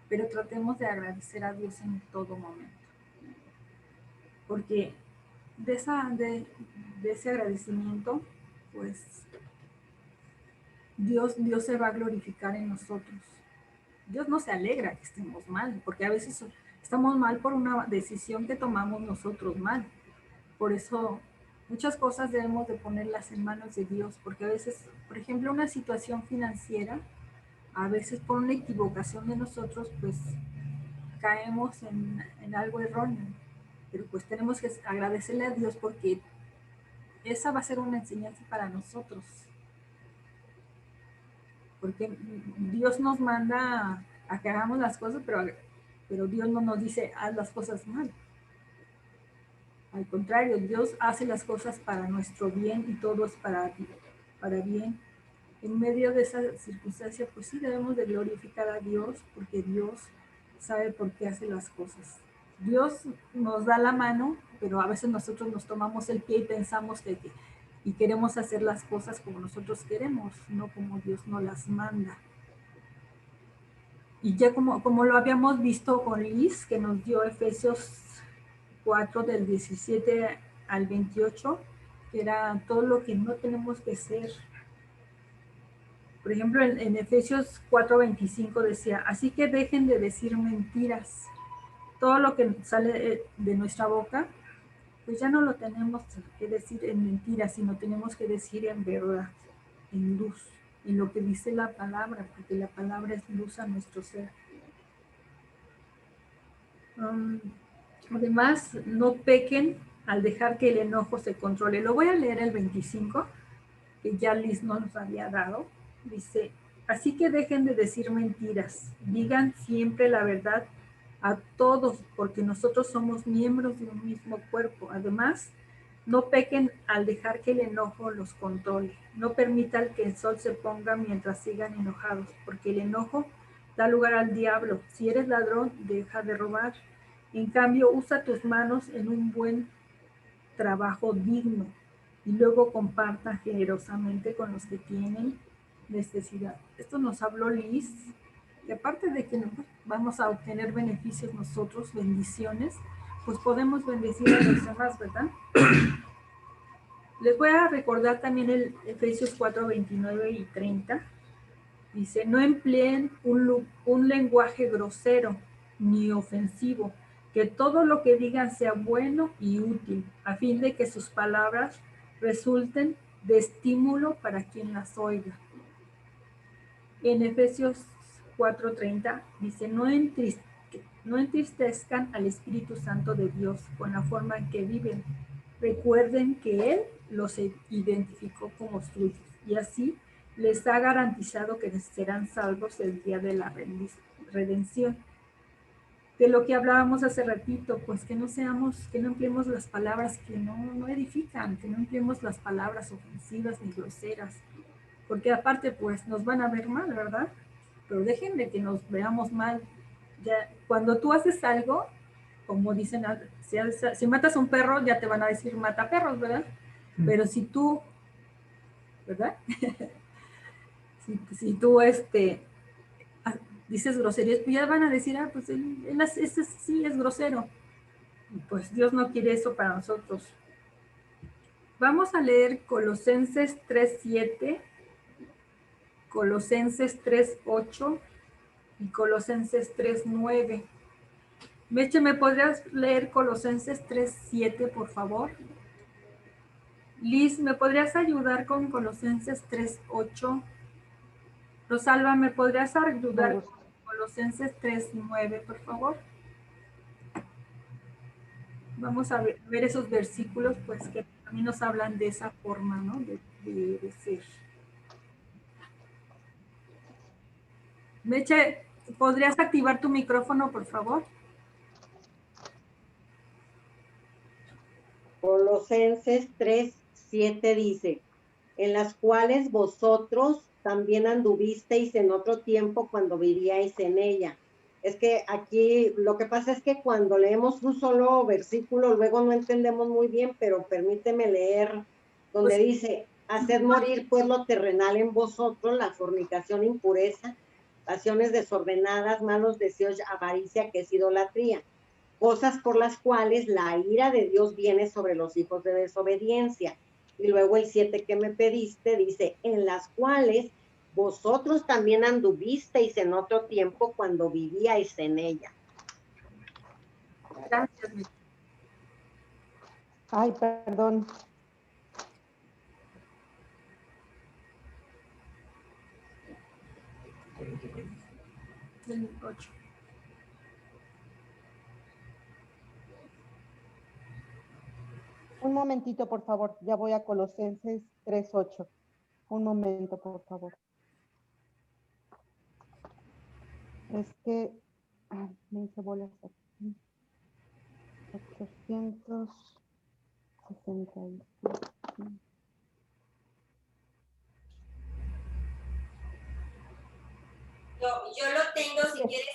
pero tratemos de agradecer a Dios en todo momento. Porque de ese agradecimiento, pues Dios se va a glorificar en nosotros. Dios no se alegra que estemos mal, porque a veces estamos mal por una decisión que tomamos nosotros mal. Por eso muchas cosas debemos de ponerlas en manos de Dios, porque a veces, por ejemplo, una situación financiera, a veces por una equivocación de nosotros, pues caemos en algo erróneo. Pero pues tenemos que agradecerle a Dios porque esa va a ser una enseñanza para nosotros. Porque Dios nos manda a que hagamos las cosas, pero Dios no nos dice haz las cosas mal. Al contrario, Dios hace las cosas para nuestro bien y todo es para bien. En medio de esa circunstancia, pues sí debemos de glorificar a Dios porque Dios sabe por qué hace las cosas. Dios nos da la mano, pero a veces nosotros nos tomamos el pie y pensamos y queremos hacer las cosas como nosotros queremos, no como Dios nos las manda. Y ya como lo habíamos visto con Liz, que nos dio Efesios 4 del 17 al 28, que era todo lo que no tenemos que ser. Por ejemplo, en Efesios 4:25 decía, así que dejen de decir mentiras. Todo lo que sale de nuestra boca, pues ya no lo tenemos que decir en mentiras, sino tenemos que decir en verdad, en luz, en lo que dice la palabra, porque la palabra es luz a nuestro ser. Además, no pequen al dejar que el enojo se controle. Lo voy a leer el 25, que ya Liz nos había dado. Dice, así que dejen de decir mentiras, digan siempre la verdad a todos, porque nosotros somos miembros de un mismo cuerpo. Además, no pequen al dejar que el enojo los controle. No permitan que el sol se ponga mientras sigan enojados, porque el enojo da lugar al diablo. Si eres ladrón, deja de robar. En cambio, usa tus manos en un buen trabajo digno y luego comparta generosamente con los que tienen necesidad. Esto nos habló Liz, que aparte de que vamos a obtener beneficios nosotros, bendiciones, pues podemos bendecir a los demás, ¿verdad? Les voy a recordar también el Efesios 4, 29 y 30. Dice, no empleen un lenguaje grosero ni ofensivo, que todo lo que digan sea bueno y útil, a fin de que sus palabras resulten de estímulo para quien las oiga. En Efesios 4:30 dice, no entristezcan al Espíritu Santo de Dios con la forma en que viven. Recuerden que Él los identificó como suyos y así les ha garantizado que serán salvos el día de la redención. De lo que hablábamos hace ratito, pues que no empleemos las palabras que no edifican, que no empleemos las palabras ofensivas ni groseras, porque aparte pues nos van a ver mal, ¿verdad? Pero dejen de que nos veamos mal. Ya, cuando tú haces algo, como dicen, si matas a un perro, ya te van a decir mata perros, ¿verdad? Pero si tú, ¿verdad? si tú dices groserías, pues ya van a decir, pues ese sí es grosero. Pues Dios no quiere eso para nosotros. Vamos a leer Colosenses 3:7, Colosenses 3:8 y Colosenses 3:9. Meche, ¿me podrías leer Colosenses 3:7, por favor? Liz, ¿me podrías ayudar con Colosenses 3:8? Rosalba, ¿me podrías ayudar con Colosenses 3:9, por favor? Vamos a ver esos versículos, pues, que también nos hablan de esa forma, ¿no? De ser. Meche, ¿podrías activar tu micrófono, por favor? Colosenses 3:7 dice, en las cuales vosotros también anduvisteis en otro tiempo cuando vivíais en ella. Es que aquí lo que pasa es que cuando leemos un solo versículo, luego no entendemos muy bien, pero permíteme leer donde Pues, dice, haced morir pues lo terrenal en vosotros, la fornicación, impureza, pasiones desordenadas, malos deseos, avaricia, que es idolatría, cosas por las cuales la ira de Dios viene sobre los hijos de desobediencia. Y luego el 7 que me pediste dice, en las cuales vosotros también anduvisteis en otro tiempo cuando vivíais en ella. Gracias, Meche. Ay, perdón. El 8. Un momentito, por favor. Ya voy a Colosenses 3:8. Un momento, por favor. Es que me hice bolas aquí. 865. Yo lo tengo, si quieres.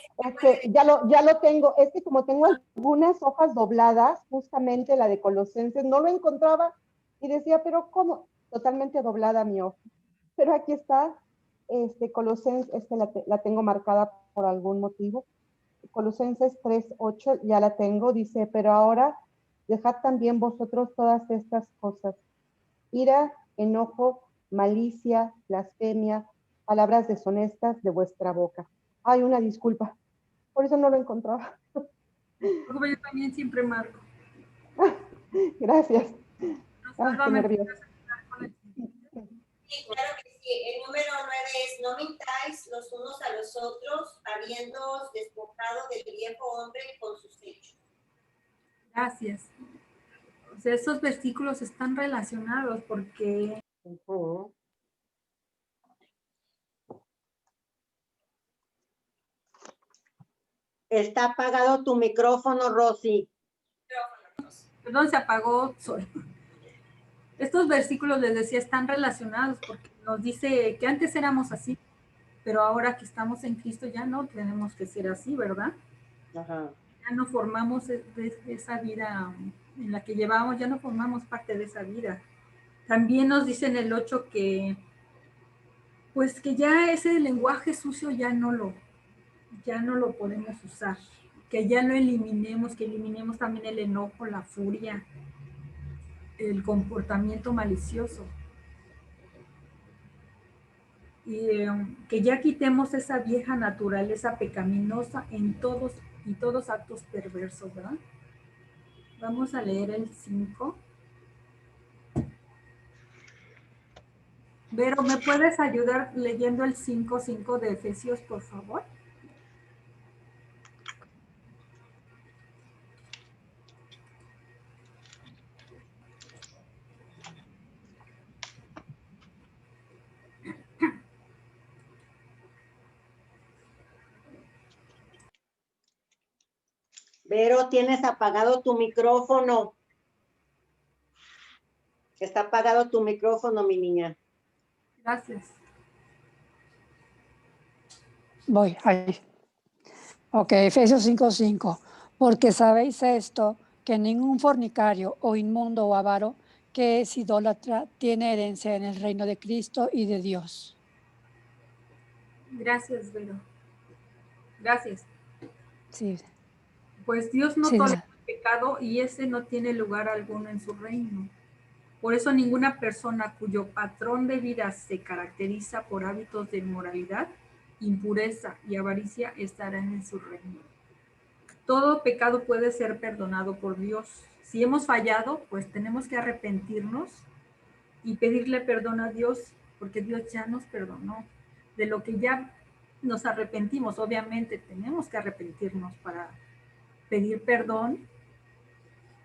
Ya lo tengo. Es que como tengo algunas hojas dobladas, justamente la de Colosenses, no lo encontraba y decía, pero ¿cómo? Totalmente doblada mi hoja. Pero aquí está, Colosenses, la tengo marcada por algún motivo. Colosenses 3:8, ya la tengo, dice, pero ahora dejad también vosotros todas estas cosas: ira, enojo, malicia, blasfemia, palabras deshonestas de vuestra boca. Ay, una disculpa, por eso no lo encontraba. Yo también siempre marco. Gracias. Ay, qué ¿me nervios. puedes ayudar con el Sí, claro que sí. El número 9 es, no mintáis los unos a los otros, habiéndoos despojado del viejo hombre con sus hechos. Gracias. O sea, esos versículos están relacionados porque Está apagado tu micrófono, Rosy. perdón, se apagó solo. Estos versículos, les decía, están relacionados porque nos dice que antes éramos así, pero ahora que estamos en Cristo ya no tenemos que ser así, ¿verdad? Ajá. Ya no formamos de esa vida en la que llevamos, ya no formamos parte de esa vida. También nos dice en el 8 que, pues que ya ese lenguaje sucio ya no lo podemos usar, que ya lo eliminemos, que eliminemos también el enojo, la furia, el comportamiento malicioso. Y que ya quitemos esa vieja naturaleza pecaminosa en todos actos perversos, ¿verdad? Vamos a leer el 5. Vero, ¿me puedes ayudar leyendo el 5:5 de Efesios, por favor? Vero, tienes apagado tu micrófono. Está apagado tu micrófono, mi niña. Gracias. Voy, ahí. Ok, Efesios 5:5. Porque sabéis esto, que ningún fornicario o inmundo o avaro que es idólatra tiene herencia en el reino de Cristo y de Dios. Gracias, Vero. Gracias. Sí. Pues Dios no Sí, tolera el pecado y ese no tiene lugar alguno en su reino. Por eso ninguna persona cuyo patrón de vida se caracteriza por hábitos de inmoralidad, impureza y avaricia estará en su reino. Todo pecado puede ser perdonado por Dios. Si hemos fallado, pues tenemos que arrepentirnos y pedirle perdón a Dios, porque Dios ya nos perdonó. De lo que ya nos arrepentimos, obviamente tenemos que arrepentirnos para pedir perdón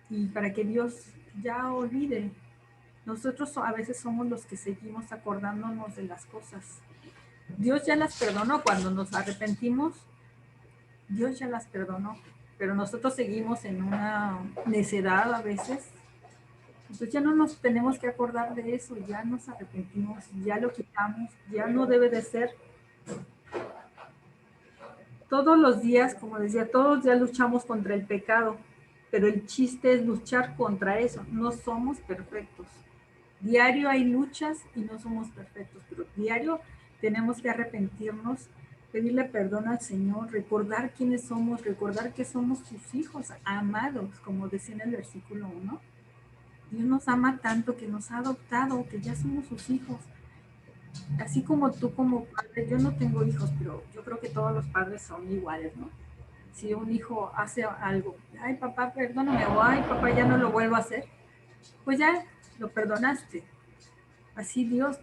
y para que Dios ya olvide. Nosotros a veces somos los que seguimos acordándonos de las cosas. Dios ya las perdonó cuando nos arrepentimos. Dios ya las perdonó, pero nosotros seguimos en una necedad a veces. Entonces ya no nos tenemos que acordar de eso, ya nos arrepentimos, ya lo quitamos, ya no debe de ser. Todos los días, como decía, todos los días luchamos contra el pecado, pero el chiste es luchar contra eso. No somos perfectos. Diario hay luchas y no somos perfectos, pero diario tenemos que arrepentirnos, pedirle perdón al Señor, recordar quiénes somos, recordar que somos sus hijos amados, como decía en el versículo 1. Dios nos ama tanto que nos ha adoptado, que ya somos sus hijos. Así como tú como padre, yo no tengo hijos, pero yo creo que todos los padres son iguales, ¿no? Si un hijo hace algo, ay papá, perdóname, o ay papá, ya no lo vuelvo a hacer, pues ya lo perdonaste. Así Dios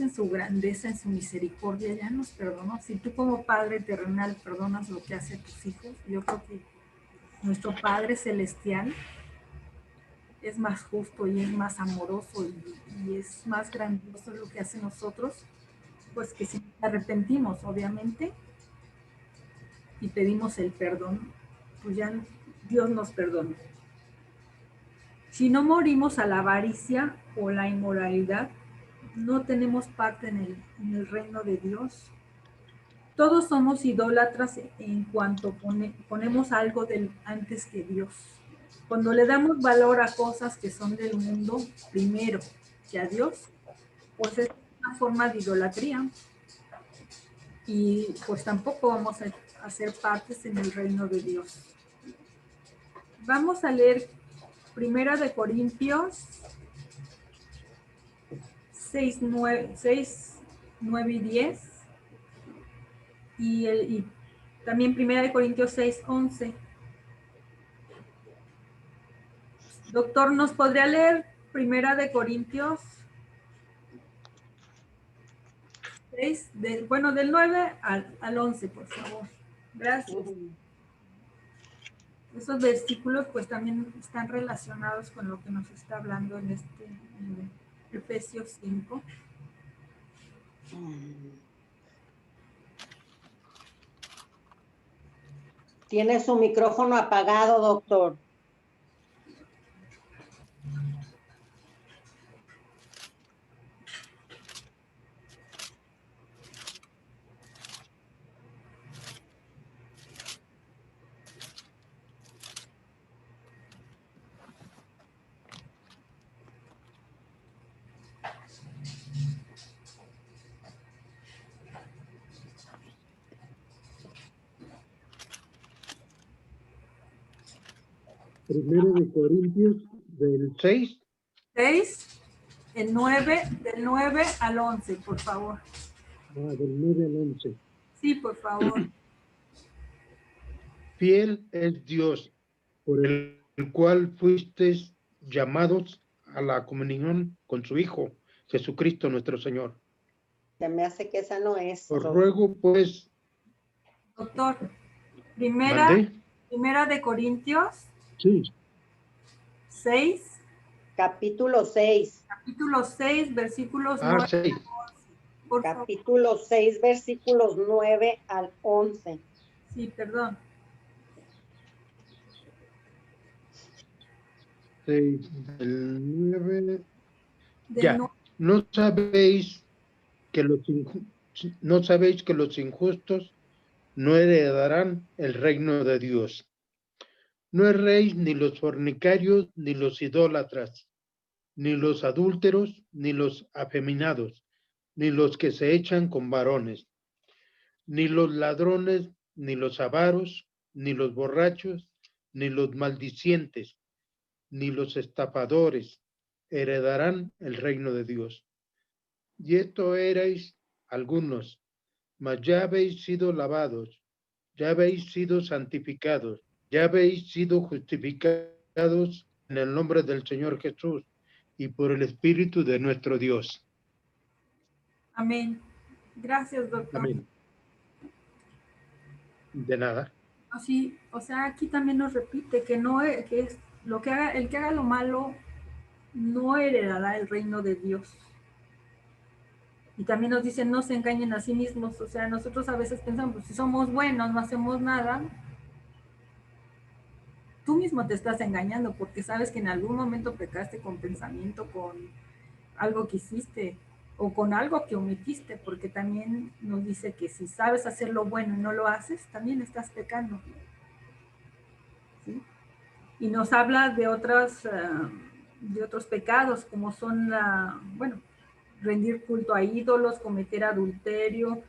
en su grandeza, en su misericordia, ya nos perdonó. Si tú como Padre terrenal perdonas lo que hacen tus hijos, yo creo que nuestro Padre celestial es más justo y es más amoroso y es más grandioso lo que hace nosotros, pues que si nos arrepentimos, obviamente, y pedimos el perdón, pues ya Dios nos perdona. Si no morimos a la avaricia o la inmoralidad, no tenemos parte en el reino de Dios. Todos somos idólatras en cuanto ponemos algo antes que Dios. Cuando le damos valor a cosas que son del mundo primero que a Dios, pues es una forma de idolatría. Y pues tampoco vamos a ser partes en el reino de Dios. Vamos a leer 1 de Corintios 6, 9 y 10 y también 1 de Corintios 6, 11. Doctor, ¿nos podría leer 1 de Corintios 6, del 9 al 11, por favor? Gracias. Esos versículos pues también están relacionados con lo que nos está hablando en Efesios 5. Tiene su micrófono apagado, doctor. Primero de Corintios, del 6. 6, del 9 al 11, por favor. Del 9 al 11. Sí, por favor. Fiel es Dios, por el cual fuisteis llamados a la comunión con su Hijo, Jesucristo nuestro Señor. Se me hace que esa no es. Os ruego, pues... Doctor, primera de Corintios. Sí. 6. Capítulo 6. Capítulo 6, versículos 9 6. Capítulo 6, versículos 9 al 11. Sí, perdón. 6, del 9. Ya, no sabéis que los injustos no heredarán el reino de Dios. No erréis ni los fornicarios, ni los idólatras, ni los adúlteros, ni los afeminados, ni los que se echan con varones, ni los ladrones, ni los avaros, ni los borrachos, ni los maldicientes, ni los estafadores heredarán el reino de Dios. Y esto erais algunos, mas ya habéis sido lavados, ya habéis sido santificados, ya habéis sido justificados en el nombre del Señor Jesús y por el Espíritu de nuestro Dios. Amén. Gracias, doctor. Amén. De nada. Así, o sea, aquí también nos repite que no es, que es lo que haga, el que haga lo malo no heredará el reino de Dios. Y también nos dicen, no se engañen a sí mismos. O sea, nosotros a veces pensamos, pues, si somos buenos, no hacemos nada, tú mismo te estás engañando porque sabes que en algún momento pecaste con pensamiento, con algo que hiciste o con algo que omitiste, porque también nos dice que si sabes hacer lo bueno y no lo haces, también estás pecando. ¿Sí? Y nos habla de otros pecados, como son rendir culto a ídolos, cometer adulterio,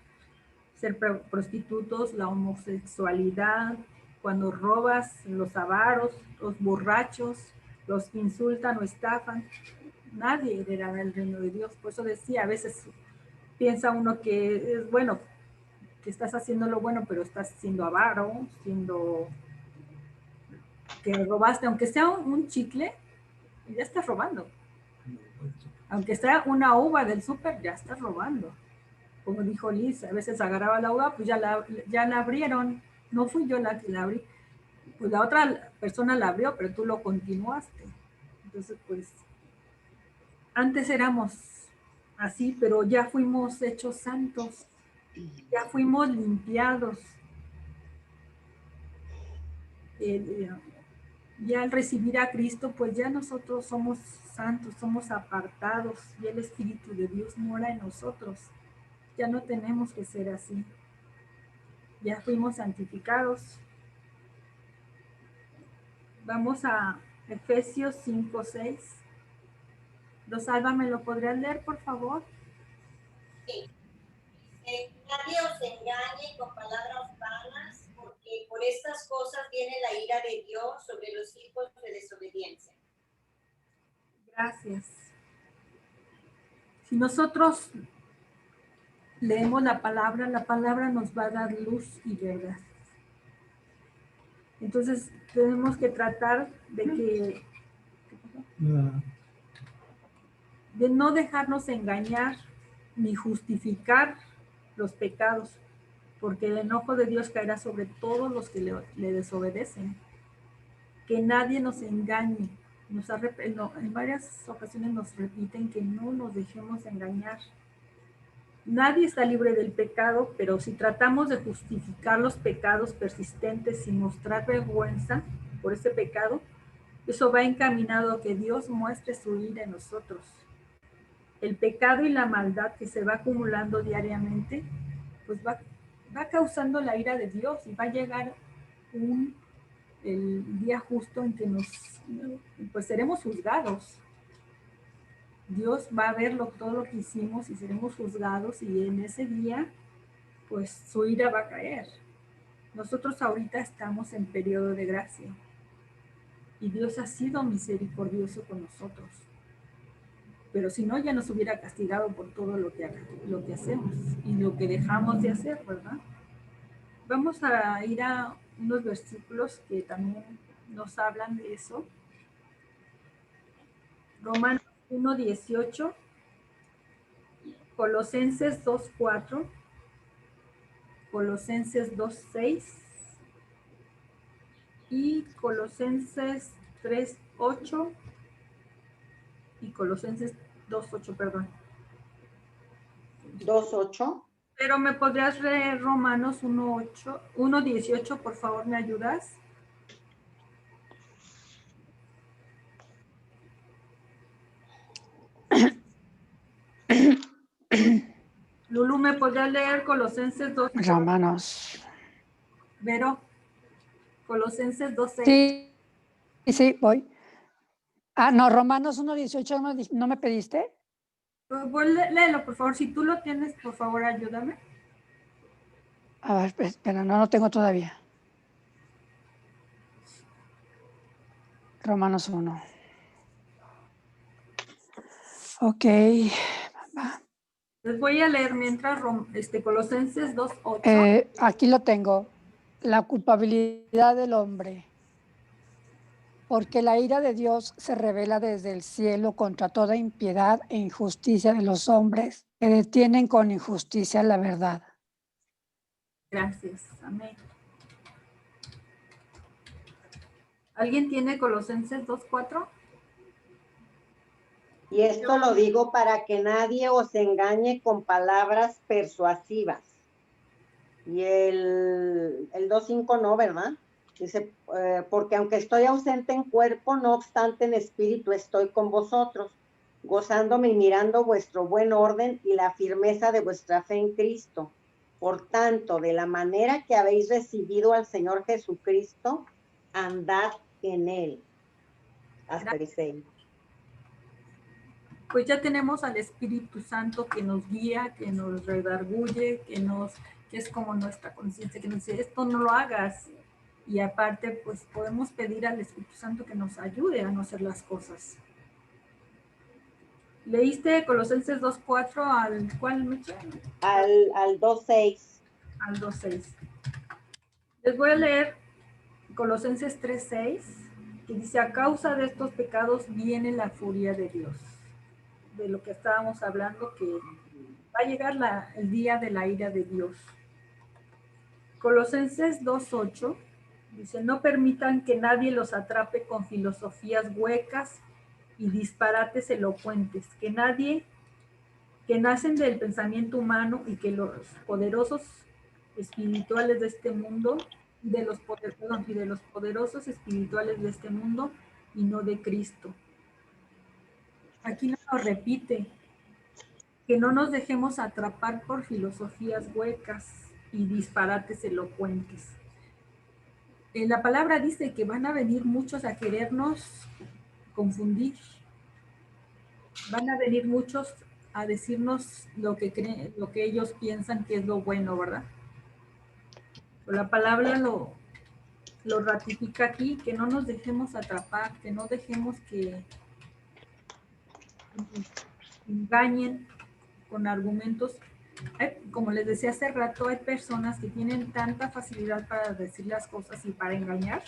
ser prostitutos, la homosexualidad, cuando robas, los avaros, los borrachos, los que insultan o estafan. Nadie heredará el reino de Dios. Por eso decía, a veces piensa uno que es bueno, que estás haciendo lo bueno, pero estás siendo avaro, que robaste, aunque sea un chicle, ya estás robando. Aunque sea una uva del súper, ya estás robando. Como dijo Liz, a veces agarraba la uva, pues ya la abrieron. No fui yo la que la abrí. Pues la otra persona la abrió, pero tú lo continuaste. Entonces, pues, antes éramos así, pero ya fuimos hechos santos. Ya fuimos limpiados. Ya al recibir a Cristo, pues ya nosotros somos santos, somos apartados y el Espíritu de Dios mora en nosotros. Ya no tenemos que ser así. Ya fuimos santificados. Vamos a Efesios 5:6. Rosalba, ¿me lo podrías leer, por favor? Sí. Nadie os engañe con palabras vanas, porque por estas cosas viene la ira de Dios sobre los hijos de desobediencia. Gracias. Si nosotros leemos la palabra nos va a dar luz y verdad. Entonces, tenemos que tratar de no dejarnos engañar ni justificar los pecados, porque el enojo de Dios caerá sobre todos los que le desobedecen. Que nadie nos engañe. En varias ocasiones nos repiten que no nos dejemos engañar. Nadie está libre del pecado, pero si tratamos de justificar los pecados persistentes sin mostrar vergüenza por ese pecado, eso va encaminado a que Dios muestre su ira en nosotros. El pecado y la maldad que se va acumulando diariamente, pues va causando la ira de Dios y va a llegar el día justo en que pues seremos juzgados. Dios va a ver todo lo que hicimos y seremos juzgados, y en ese día, pues su ira va a caer. Nosotros ahorita estamos en periodo de gracia y Dios ha sido misericordioso con nosotros. Pero si no, ya nos hubiera castigado por todo lo que hacemos y lo que dejamos de hacer, ¿verdad? Vamos a ir a unos versículos que también nos hablan de eso. Romanos 1:18, Colosenses 2:4, Colosenses 2:6 y Colosenses 3:8 y Colosenses 2:8, perdón. 2:8. Pero me podrías leer Romanos 1:18, por favor, ¿me ayudas? Lulu, ¿me podrías leer Colosenses 2? Romanos. Vero, Colosenses 2:6. Sí, voy. No, Romanos 1:18 ¿no me pediste? Pues, léelo, por favor. Si tú lo tienes, por favor, ayúdame. A ver, espera, no lo tengo todavía. Romanos 1. Ok. Les voy a leer mientras Colosenses 2:8. Aquí lo tengo. La culpabilidad del hombre. Porque la ira de Dios se revela desde el cielo contra toda impiedad e injusticia de los hombres que detienen con injusticia la verdad. Gracias. Amén. ¿Alguien tiene Colosenses 2:4? Y esto lo digo para que nadie os engañe con palabras persuasivas. Y el 2:5 no, ¿verdad? Dice, porque aunque estoy ausente en cuerpo, no obstante en espíritu estoy con vosotros, gozándome y mirando vuestro buen orden y la firmeza de vuestra fe en Cristo. Por tanto, de la manera que habéis recibido al Señor Jesucristo, andad en él. Hasta el 6. Pues ya tenemos al Espíritu Santo que nos guía, que nos redarguye, que es como nuestra conciencia, que nos dice, esto no lo hagas. Y aparte, pues podemos pedir al Espíritu Santo que nos ayude a no hacer las cosas. ¿Leíste Colosenses 2:4 al cuál, Michelle? Al 2:6. Al 2:6. Les voy a leer Colosenses 3:6, que dice, a causa de estos pecados viene la furia de Dios. De lo que estábamos hablando, que va a llegar el día de la ira de Dios. Colosenses 2:8 dice, no permitan que nadie los atrape con filosofías huecas y disparates elocuentes, que nacen del pensamiento humano y que los poderosos espirituales de este mundo, y de los poderosos espirituales de este mundo y no de Cristo. Aquí nos repite que no nos dejemos atrapar por filosofías huecas y disparates elocuentes. La palabra dice que van a venir muchos a querernos confundir. Van a venir muchos a decirnos lo que creen, lo que ellos piensan que es lo bueno, ¿verdad? Pero la palabra lo ratifica aquí, que no nos dejemos atrapar, que no dejemos que engañen con argumentos. Como les decía hace rato, hay personas que tienen tanta facilidad para decir las cosas y para engañar,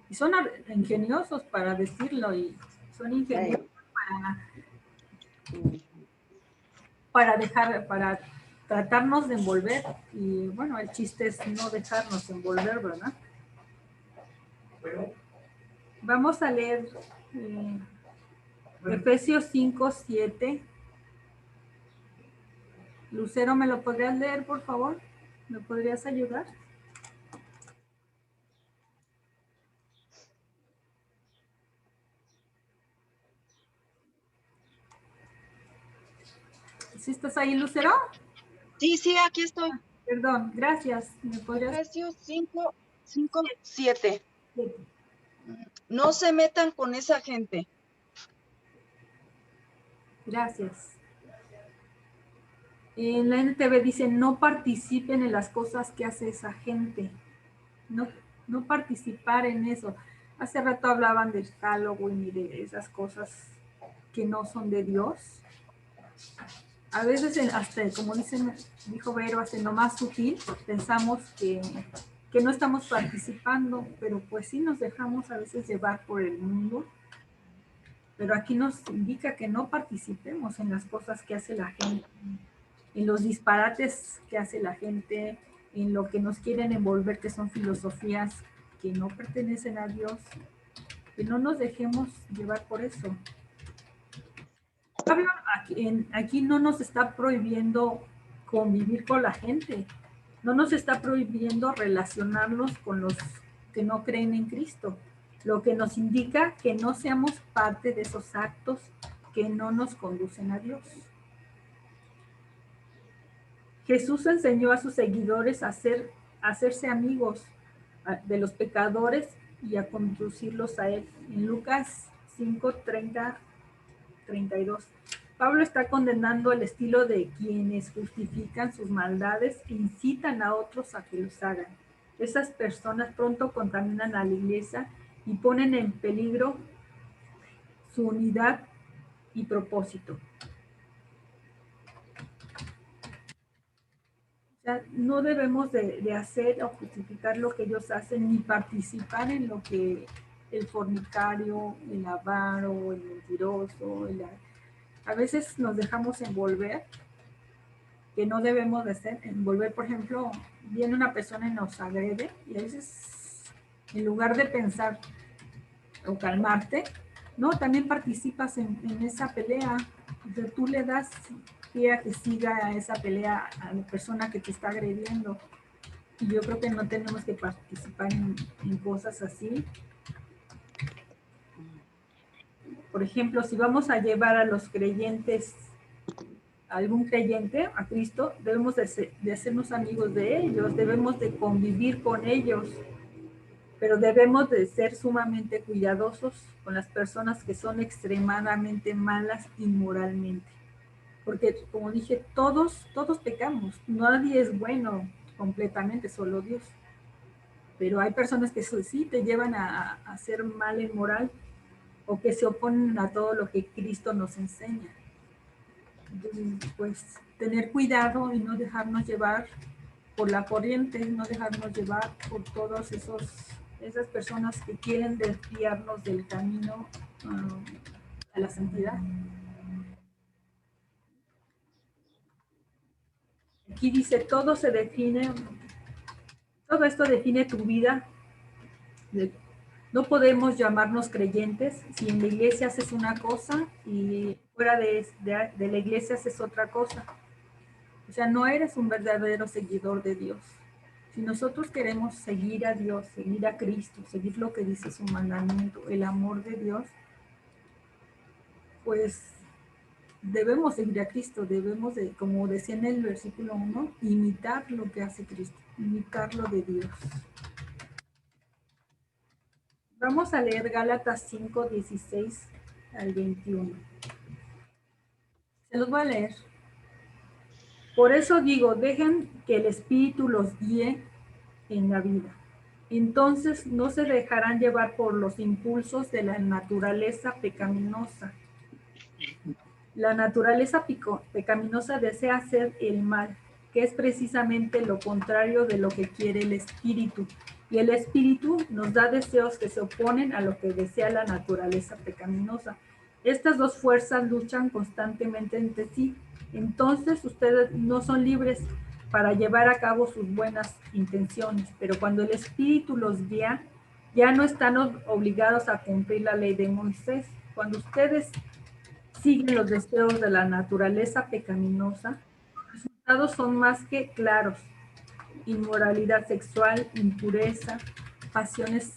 y son ingeniosos para decirlo, y son ingeniosos para tratarnos de envolver, y bueno, el chiste es no dejarnos envolver, ¿verdad? Vamos a leer Efesios 5:7. Lucero, ¿me lo podrías leer, por favor? ¿Me podrías ayudar? ¿Sí estás ahí, Lucero? Sí, aquí estoy. Perdón, gracias. ¿Me podrías? Efesios 5:7. No se metan con esa gente. Gracias. En la NTV dice, no participen en las cosas que hace esa gente. No participar en eso. Hace rato hablaban del Halloween y de esas cosas que no son de Dios. A veces, hasta como dijo Vero, hasta en lo más sutil, pensamos que no estamos participando, pero pues sí nos dejamos a veces llevar por el mundo. Pero aquí nos indica que no participemos en las cosas que hace la gente, en los disparates que hace la gente, en lo que nos quieren envolver, que son filosofías que no pertenecen a Dios, que no nos dejemos llevar por eso. Pablo aquí no nos está prohibiendo convivir con la gente, no nos está prohibiendo relacionarnos con los que no creen en Cristo, lo que nos indica que no seamos parte de esos actos que no nos conducen a Dios. Jesús enseñó a sus seguidores a hacerse amigos de los pecadores y a conducirlos a Él. En Lucas 5:30-32. Pablo está condenando el estilo de quienes justifican sus maldades e incitan a otros a que los hagan. Esas personas pronto contaminan a la iglesia y ponen en peligro su unidad y propósito. O sea, no debemos de hacer o justificar lo que ellos hacen ni participar en lo que el fornicario, el avaro, el mentiroso, a veces nos dejamos envolver, que no debemos de ser, envolver, por ejemplo, viene una persona y nos agrede y a veces en lugar de pensar o calmarte, no, también participas en esa pelea. O sea, tú le das pie a que siga esa pelea a la persona que te está agrediendo. Y yo creo que no tenemos que participar en cosas así. Por ejemplo, si vamos a llevar a los creyentes, a algún creyente, a Cristo, debemos de hacernos amigos de ellos, debemos de convivir con ellos, pero debemos de ser sumamente cuidadosos con las personas que son extremadamente malas inmoralmente. Porque, como dije, todos pecamos. Nadie es bueno completamente, solo Dios. Pero hay personas que sí te llevan a ser mal en moral o que se oponen a todo lo que Cristo nos enseña. Entonces, pues, tener cuidado y no dejarnos llevar por la corriente, no dejarnos llevar por todos esas personas que quieren desviarnos del camino a la santidad. Aquí dice, todo esto define tu vida. No podemos llamarnos creyentes si en la iglesia haces una cosa y fuera de la iglesia haces otra cosa. O sea, no eres un verdadero seguidor de Dios. Si nosotros queremos seguir a Dios, seguir a Cristo, seguir lo que dice su mandamiento, el amor de Dios, pues debemos seguir a Cristo, debemos de, como decía en el versículo 1, imitar lo que hace Cristo, imitar lo de Dios. Vamos a leer Gálatas 5, 16 al 21. Se los voy a leer. Por eso digo, dejen que el Espíritu los guíe en la vida. Entonces no se dejarán llevar por los impulsos de la naturaleza pecaminosa. La naturaleza pecaminosa desea hacer el mal, que es precisamente lo contrario de lo que quiere el Espíritu. Y el Espíritu nos da deseos que se oponen a lo que desea la naturaleza pecaminosa. Estas dos fuerzas luchan constantemente entre sí. Entonces ustedes no son libres para llevar a cabo sus buenas intenciones, pero cuando el Espíritu los guía, ya no están obligados a cumplir la ley de Moisés. Cuando ustedes siguen los deseos de la naturaleza pecaminosa, los resultados son más que claros. Inmoralidad sexual, impureza, pasiones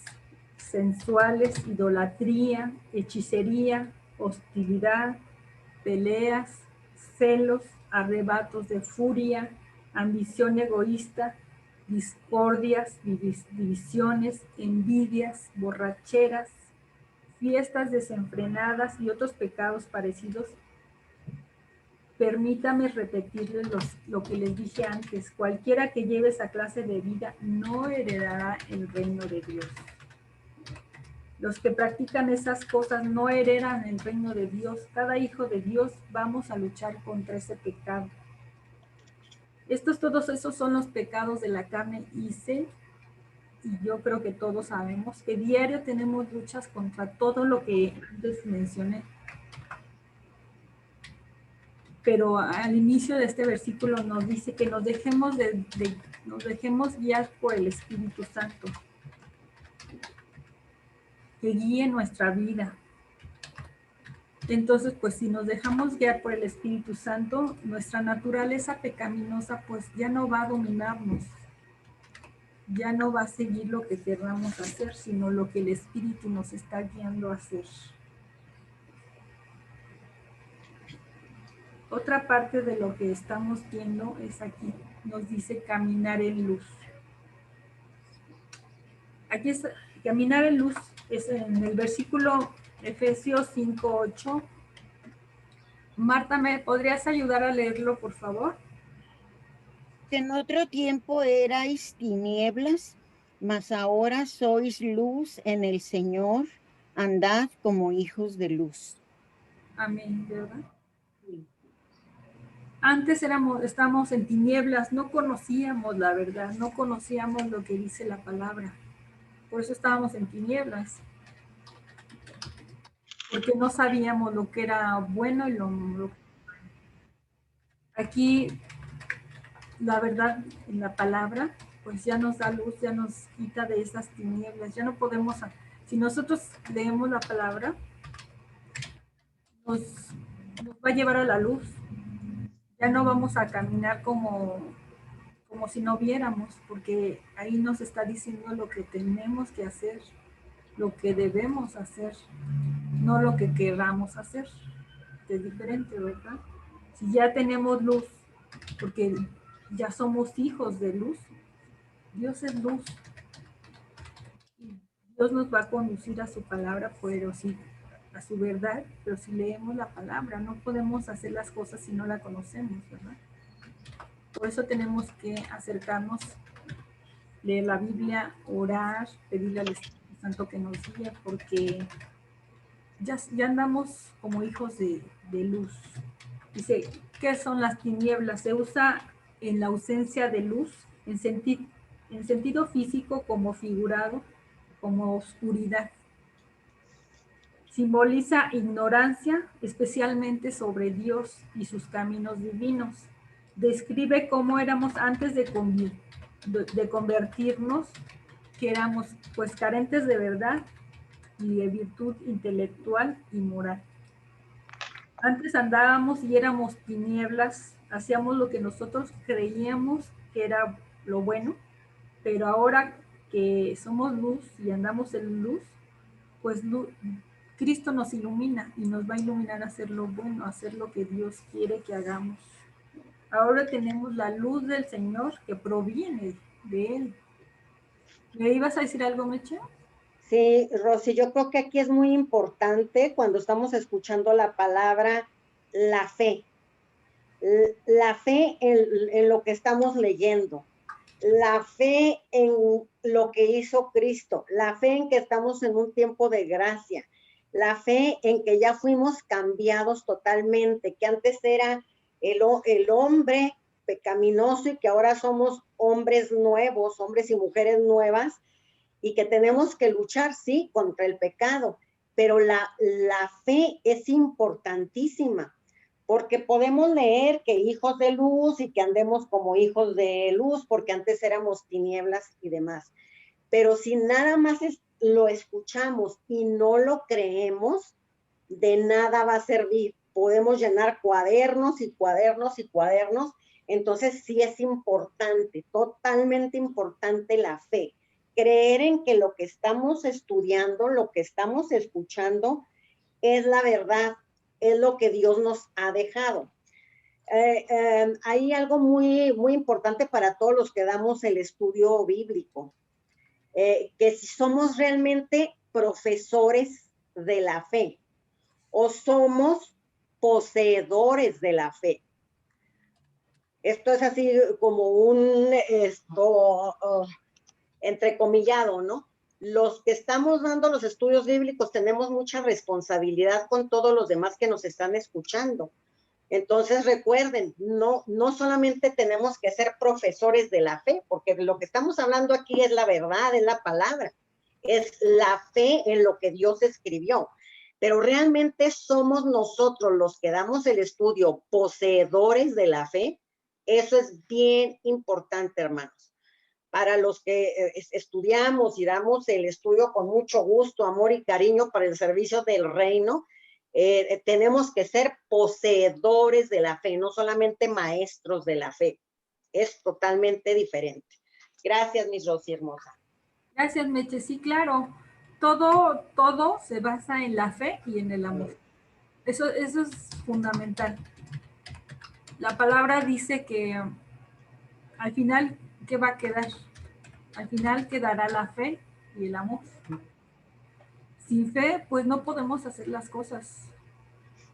sensuales, idolatría, hechicería, hostilidad, peleas, celos, arrebatos de furia, ambición egoísta, discordias, divisiones, envidias, borracheras, fiestas desenfrenadas y otros pecados parecidos. Permítame repetirles lo que les dije antes. Cualquiera que lleve esa clase de vida no heredará el reino de Dios. Los que practican esas cosas no heredan el reino de Dios. Cada hijo de Dios vamos a luchar contra ese pecado. Todos esos son los pecados de la carne y yo creo que todos sabemos que diario tenemos luchas contra todo lo que antes mencioné. Pero al inicio de este versículo nos dice que nos dejemos guiar por el Espíritu Santo, que guíe nuestra vida. Entonces, pues si nos dejamos guiar por el Espíritu Santo, nuestra naturaleza pecaminosa pues ya no va a dominarnos, ya no va a seguir lo que queramos hacer, sino lo que el Espíritu nos está guiando a hacer. Otra parte de lo que estamos viendo es aquí, nos dice caminar en luz. Aquí es caminar en luz, es en el versículo Efesios 5:8. Marta, ¿me podrías ayudar a leerlo, por favor? En otro tiempo erais tinieblas, mas ahora sois luz en el Señor, andad como hijos de luz. Amén, ¿verdad? Antes estábamos en tinieblas, no conocíamos la verdad, no conocíamos lo que dice la palabra. Por eso estábamos en tinieblas. Porque no sabíamos lo que era bueno y lo aquí la verdad en la palabra pues ya nos da luz, ya nos quita de esas tinieblas, ya no podemos, si nosotros leemos la palabra, nos va a llevar a la luz, ya no vamos a caminar como si no viéramos, porque ahí nos está diciendo lo que tenemos que hacer, lo que debemos hacer, no lo que queramos hacer, que es diferente, ¿verdad? Si ya tenemos luz, porque ya somos hijos de luz, Dios es luz. Dios nos va a conducir a su palabra, pero sí, a su verdad, pero si leemos la palabra, no podemos hacer las cosas si no la conocemos, ¿verdad? Por eso tenemos que acercarnos, leer la Biblia, orar, pedirle al Espíritu Santo que nos guíe, porque ya andamos como hijos de luz. Dice, ¿qué son las tinieblas? Se usa en la ausencia de luz, en sentido físico como figurado, como oscuridad. Simboliza ignorancia, especialmente sobre Dios y sus caminos divinos. Describe cómo éramos antes de convertirnos, que éramos pues carentes de verdad y de virtud intelectual y moral. Antes andábamos y éramos tinieblas, hacíamos lo que nosotros creíamos que era lo bueno, pero ahora que somos luz y andamos en luz, pues Cristo nos ilumina y nos va a iluminar a hacer lo bueno, a hacer lo que Dios quiere que hagamos. Ahora tenemos la luz del Señor que proviene de Él. ¿Le ibas a decir algo, Meche? Sí, Rosy, yo creo que aquí es muy importante cuando estamos escuchando la palabra, la fe. La fe en lo que estamos leyendo, la fe en lo que hizo Cristo, la fe en que estamos en un tiempo de gracia, la fe en que ya fuimos cambiados totalmente, que antes era el hombre pecaminoso y que ahora somos hombres nuevos, hombres y mujeres nuevas, y que tenemos que luchar, sí, contra el pecado, pero la fe es importantísima, porque podemos leer que hijos de luz y que andemos como hijos de luz, porque antes éramos tinieblas y demás. Pero si nada más lo escuchamos y no lo creemos, de nada va a servir. Podemos llenar cuadernos y cuadernos y cuadernos. Entonces sí es importante, totalmente importante la fe. Creer en que lo que estamos estudiando, lo que estamos escuchando, es la verdad, es lo que Dios nos ha dejado. Hay algo muy, muy importante para todos los que damos el estudio bíblico, que si somos realmente profesores de la fe o somos poseedores de la fe. Esto es así como un entrecomillado, ¿no? Los que estamos dando los estudios bíblicos tenemos mucha responsabilidad con todos los demás que nos están escuchando. Entonces recuerden, no solamente tenemos que ser profesores de la fe, porque lo que estamos hablando aquí es la verdad, es la palabra, es la fe en lo que Dios escribió. Pero realmente somos nosotros los que damos el estudio poseedores de la fe. Eso es bien importante, hermanos. Para los que estudiamos y damos el estudio con mucho gusto, amor y cariño para el servicio del reino, tenemos que ser poseedores de la fe, no solamente maestros de la fe. Es totalmente diferente. Gracias, Miss Rosy hermosa. Gracias, Meche. Sí, claro. Todo se basa en la fe y en el amor. Eso es fundamental. La palabra dice que al final, ¿qué va a quedar? Al final quedará la fe y el amor. Sin fe, pues no podemos hacer las cosas.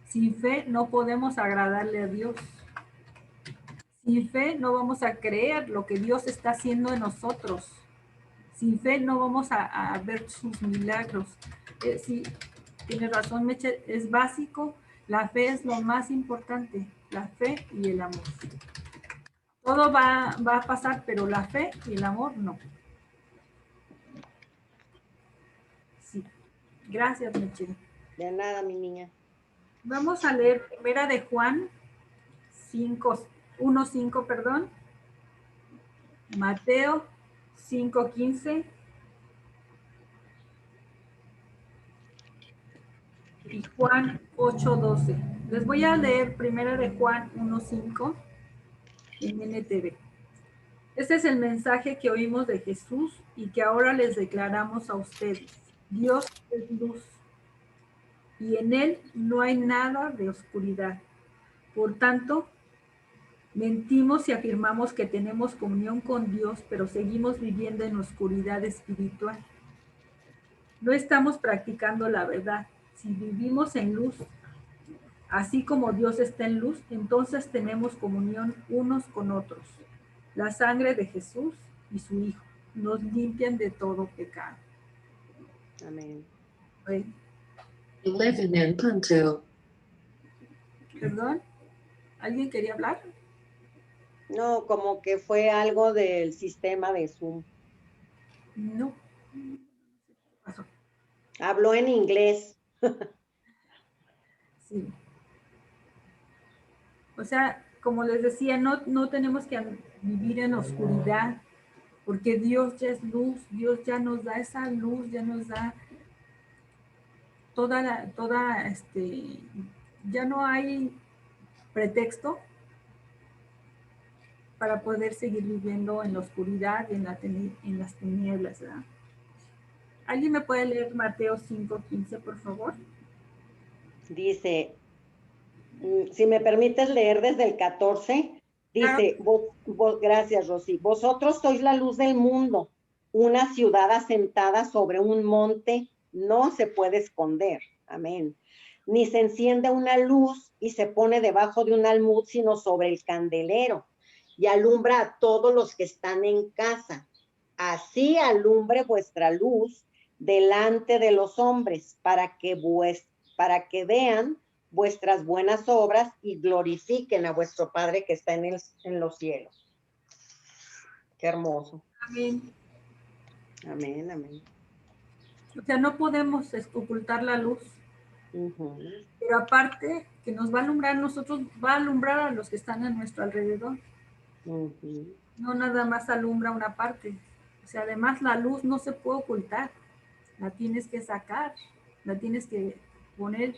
Sin fe no podemos agradarle a Dios. Sin fe no vamos a creer lo que Dios está haciendo en nosotros. Sin fe no vamos a ver sus milagros. Sí, tiene razón, Meche, es básico. La fe es lo más importante, la fe y el amor. Todo va a pasar, pero la fe y el amor no. Sí. Gracias, Meche. De nada, mi niña. Vamos a leer primera de Juan 1:5, perdón. Mateo 5:15. Y Juan 8:12. Les voy a leer primera de Juan 1:5 en NTV. Este es el mensaje que oímos de Jesús y que ahora les declaramos a ustedes. Dios es luz y en él no hay nada de oscuridad. Por tanto, mentimos y afirmamos que tenemos comunión con Dios, pero seguimos viviendo en oscuridad espiritual. No estamos practicando la verdad. Si vivimos en luz, así como Dios está en luz, entonces tenemos comunión unos con otros. La sangre de Jesús y su Hijo nos limpian de todo pecado. Amén. Amén. 11 and Punto. ¿Perdón? ¿Alguien quería hablar? No, como que fue algo del sistema de Zoom. No. ¿Qué pasó? Habló en inglés. Sí. O sea, como les decía, no tenemos que vivir en oscuridad, porque Dios ya es luz, Dios ya nos da esa luz, ya nos da ya no hay pretexto para poder seguir viviendo en la oscuridad y en las tinieblas, ¿verdad? ¿Alguien me puede leer Mateo 5:15, por favor? Dice, si me permites leer desde el 14, dice, gracias, Rosy, vosotros sois la luz del mundo. Una ciudad asentada sobre un monte no se puede esconder. Amén. Ni se enciende una luz y se pone debajo de un almud, sino sobre el candelero, y alumbra a todos los que están en casa. Así alumbre vuestra luz delante de los hombres, para que vean vuestras buenas obras y glorifiquen a vuestro Padre que está en los cielos. Qué hermoso. Amén. Amén, amén. O sea, no podemos ocultar la luz. Pero aparte que nos va a alumbrar nosotros, va a alumbrar a los que están a nuestro alrededor. No nada más alumbra una parte. O sea, además la luz no se puede ocultar. La tienes que sacar, la tienes que poner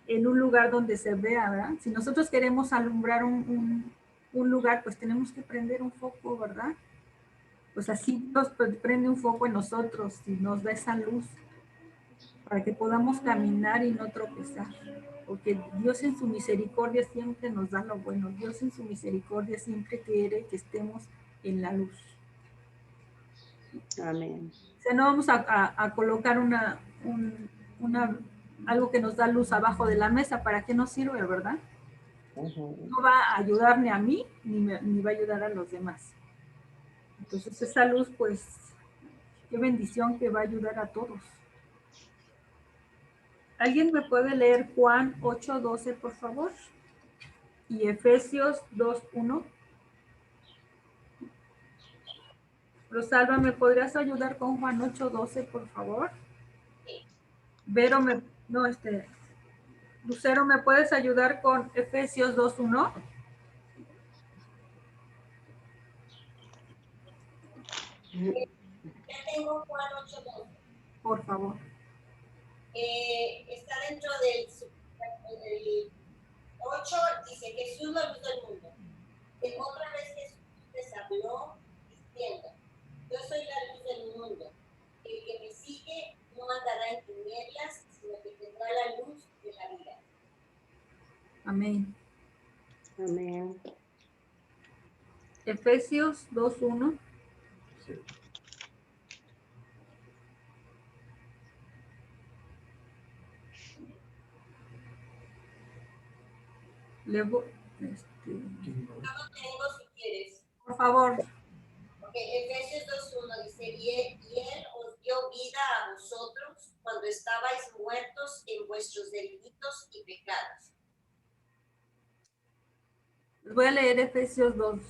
en un lugar donde se vea, ¿verdad? Si nosotros queremos alumbrar un lugar, pues tenemos que prender un foco, ¿verdad? Pues así Dios prende un foco en nosotros y nos da esa luz para que podamos caminar y no tropezar. Porque Dios en su misericordia siempre nos da lo bueno. Dios en su misericordia siempre quiere que estemos en la luz. Amén. O sea, no vamos a colocar algo que nos da luz abajo de la mesa. ¿Para qué nos sirve, verdad? No va a ayudar ni a mí, ni va a ayudar a los demás. Entonces esa luz, pues, qué bendición que va a ayudar a todos. ¿Alguien me puede leer Juan 8:12, por favor? Y Efesios 2:1. Rosalba, ¿me podrías ayudar con Juan 8:12, por favor? Lucero, ¿me puedes ayudar con Efesios 2:1? Ya tengo Juan 8:12. Por favor. Está dentro del 8, dice Jesús la luz del mundo. Que otra vez Jesús les habló diciendo, yo soy la luz del mundo. El que me sigue no andará en tinieblas, sino que tendrá la luz de la vida. Amén. Amén. Efesios 2:1. Sí. Yo lo tengo si quieres. Por favor. Okay, Efesios 2:1 dice, y a vosotros cuando estabais muertos en vuestros delitos y pecados. Les voy a leer Efesios 2.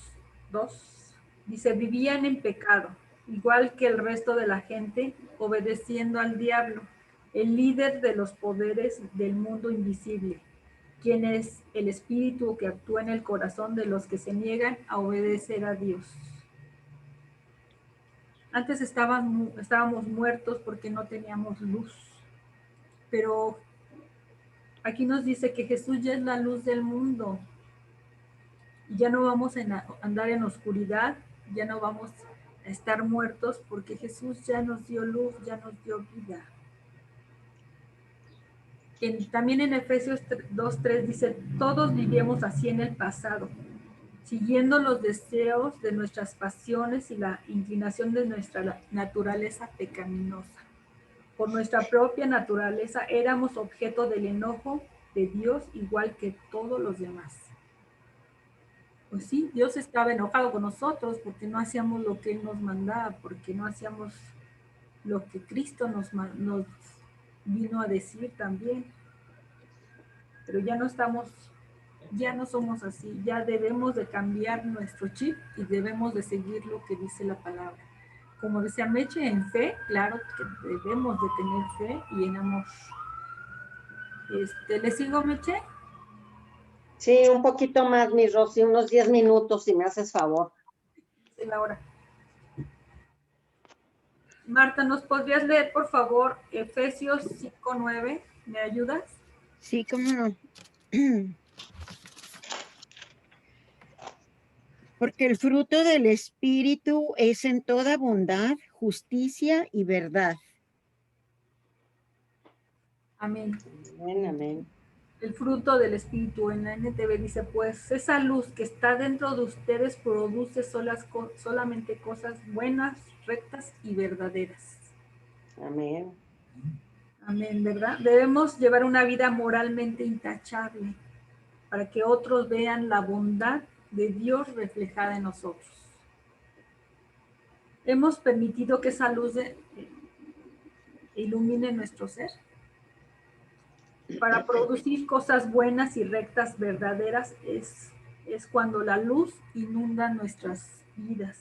Dice, vivían en pecado, igual que el resto de la gente, obedeciendo al diablo, el líder de los poderes del mundo invisible, quien es el espíritu que actúa en el corazón de los que se niegan a obedecer a Dios. Antes estábamos muertos porque no teníamos luz, pero aquí nos dice que Jesús ya es la luz del mundo. Ya no vamos a andar en oscuridad, ya no vamos a estar muertos porque Jesús ya nos dio luz, ya nos dio vida. También en Efesios 2:3 dice, todos vivíamos así en el pasado, siguiendo los deseos de nuestras pasiones y la inclinación de nuestra naturaleza pecaminosa. Por nuestra propia naturaleza éramos objeto del enojo de Dios igual que todos los demás. Pues sí, Dios estaba enojado con nosotros porque no hacíamos lo que Él nos mandaba, porque no hacíamos lo que Cristo nos vino a decir también. Pero ya no somos así, ya debemos de cambiar nuestro chip y debemos de seguir lo que dice la palabra. Como decía Meche, en fe, claro que debemos de tener fe y en amor. ¿Le sigo, Meche? Sí, un poquito más, mi Rosy, unos 10 minutos, si me haces favor. Sí, Laura. Marta, ¿nos podrías leer, por favor, Efesios 5:9? ¿Me ayudas? Sí, cómo no. Porque el fruto del Espíritu es en toda bondad, justicia y verdad. Amén. Amén, amén. El fruto del Espíritu en la NTV dice, pues esa luz que está dentro de ustedes produce solamente cosas buenas, rectas y verdaderas. Amén. Amén, ¿verdad? Debemos llevar una vida moralmente intachable para que otros vean la bondad de Dios reflejada en nosotros. Hemos permitido que esa luz ilumine nuestro ser para producir cosas buenas y rectas, verdaderas, es cuando la luz inunda nuestras vidas.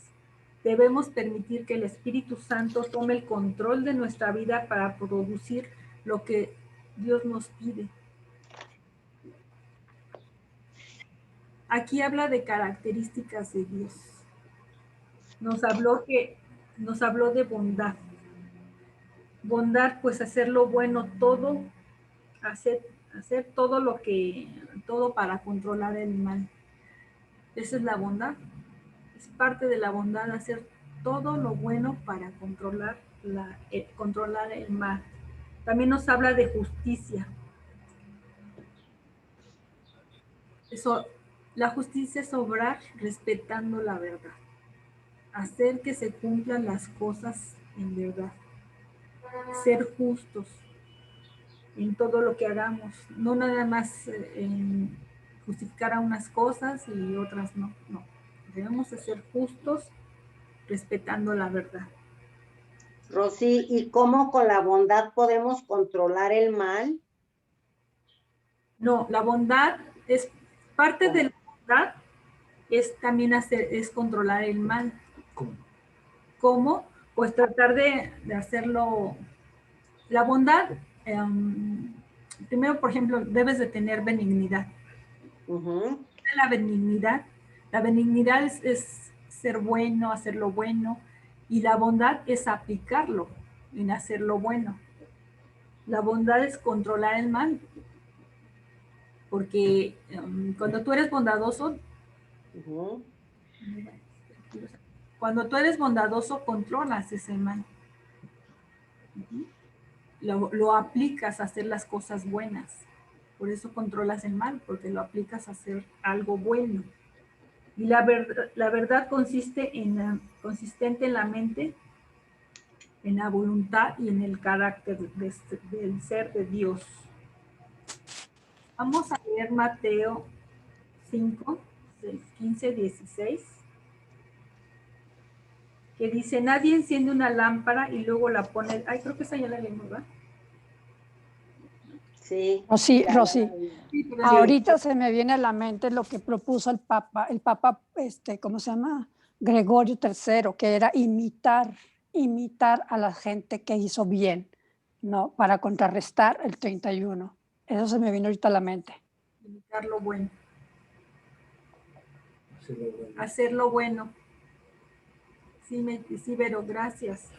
Debemos permitir que el Espíritu Santo tome el control de nuestra vida para producir lo que Dios nos pide. Aquí habla de características de Dios. Nos habló de bondad. Bondad, pues hacer lo bueno todo, hacer todo para controlar el mal. Esa es la bondad. Es parte de la bondad hacer todo lo bueno para controlar el mal. También nos habla de justicia. La justicia es obrar respetando la verdad. Hacer que se cumplan las cosas en verdad. Ser justos en todo lo que hagamos. No nada más en justificar a unas cosas y otras no. No. Debemos de ser justos respetando la verdad. Rosy, ¿y cómo con la bondad podemos controlar el mal? No, la bondad es parte de la bondad, es también controlar el mal. ¿Cómo? Pues tratar de hacerlo. La bondad, primero, por ejemplo, debes de tener benignidad. La benignidad es ser bueno, hacer lo bueno, y la bondad es aplicarlo en hacer lo bueno. La bondad es controlar el mal, porque cuando tú eres bondadoso, controlas ese mal. Lo aplicas a hacer las cosas buenas. Por eso controlas el mal, porque lo aplicas a hacer algo bueno. Y la verdad consistente en la mente, en la voluntad y en el carácter del ser de Dios. Vamos a leer Mateo 5, 15, 16. que dice, nadie enciende una lámpara y luego la pone, ay, creo que esa ya la leímos, ¿verdad? Sí. Rosy, ya, Rosy, Sí, pero ahorita se me viene a la mente lo que propuso el Papa, ¿cómo se llama? Gregorio III, que era imitar a la gente que hizo bien, ¿no? Para contrarrestar el 31. Eso se me vino ahorita a la mente. imitar lo bueno, Hacerlo bueno. hacerlo bueno. Sí, Vero, gracias.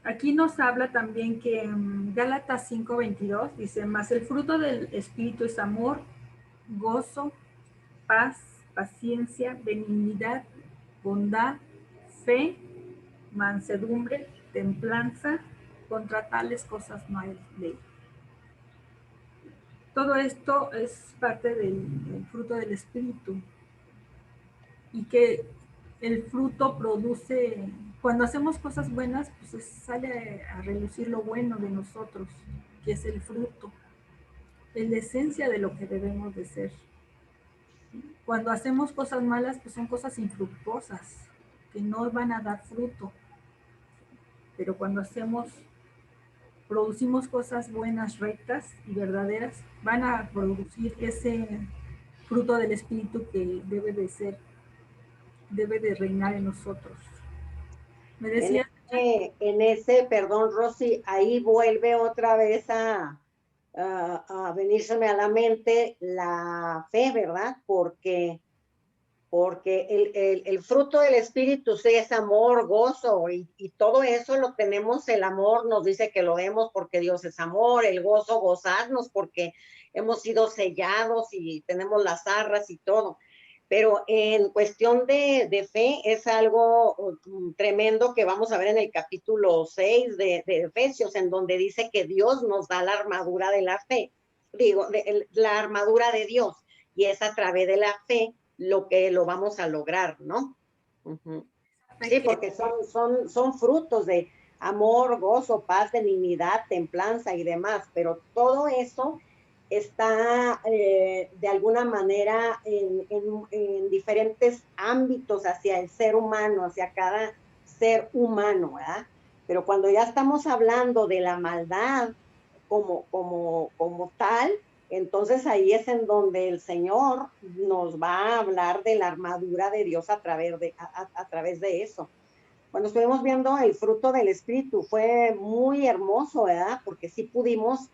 Aquí nos habla también que en Gálatas 5:22 dice, mas el fruto del Espíritu es amor, gozo, paz, paciencia, benignidad, bondad, fe, mansedumbre, templanza. Contra tales cosas no hay ley. Todo esto es parte del fruto del Espíritu. Y que el fruto produce, cuando hacemos cosas buenas, pues sale a relucir lo bueno de nosotros, que es el fruto, es la esencia de lo que debemos de ser. Cuando hacemos cosas malas, pues son cosas infructuosas, que no van a dar fruto. Pero cuando producimos cosas buenas, rectas y verdaderas, van a producir ese fruto del Espíritu que debe de reinar en nosotros. Me decía... Perdón, Rosy, ahí vuelve otra vez a venírseme a la mente la fe, ¿verdad? Porque el fruto del Espíritu sí es amor, gozo, y todo eso lo tenemos. El amor nos dice que lo demos porque Dios es amor, el gozo, gozarnos porque hemos sido sellados y tenemos las arras y todo. Pero en cuestión de fe es algo tremendo que vamos a ver en el capítulo 6 de Efesios, en donde dice que Dios nos da la armadura de la fe, la armadura de Dios, y es a través de la fe lo que lo vamos a lograr, ¿no? Uh-huh. Sí, porque son frutos de amor, gozo, paz, benignidad, templanza y demás, pero todo eso está de alguna manera en diferentes ámbitos hacia el ser humano, hacia cada ser humano, ¿verdad? Pero cuando ya estamos hablando de la maldad como tal, entonces ahí es en donde el Señor nos va a hablar de la armadura de Dios a través de eso. Cuando estuvimos viendo el fruto del Espíritu fue muy hermoso, ¿verdad? Porque sí pudimos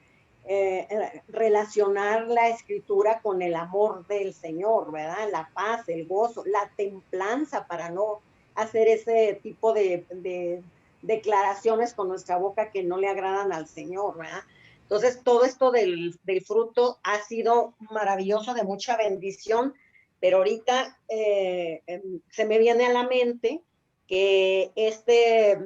relacionar la Escritura con el amor del Señor, ¿verdad? La paz, el gozo, la templanza para no hacer ese tipo de declaraciones con nuestra boca que no le agradan al Señor, ¿verdad? Entonces, todo esto del fruto ha sido maravilloso, de mucha bendición, pero ahorita se me viene a la mente que este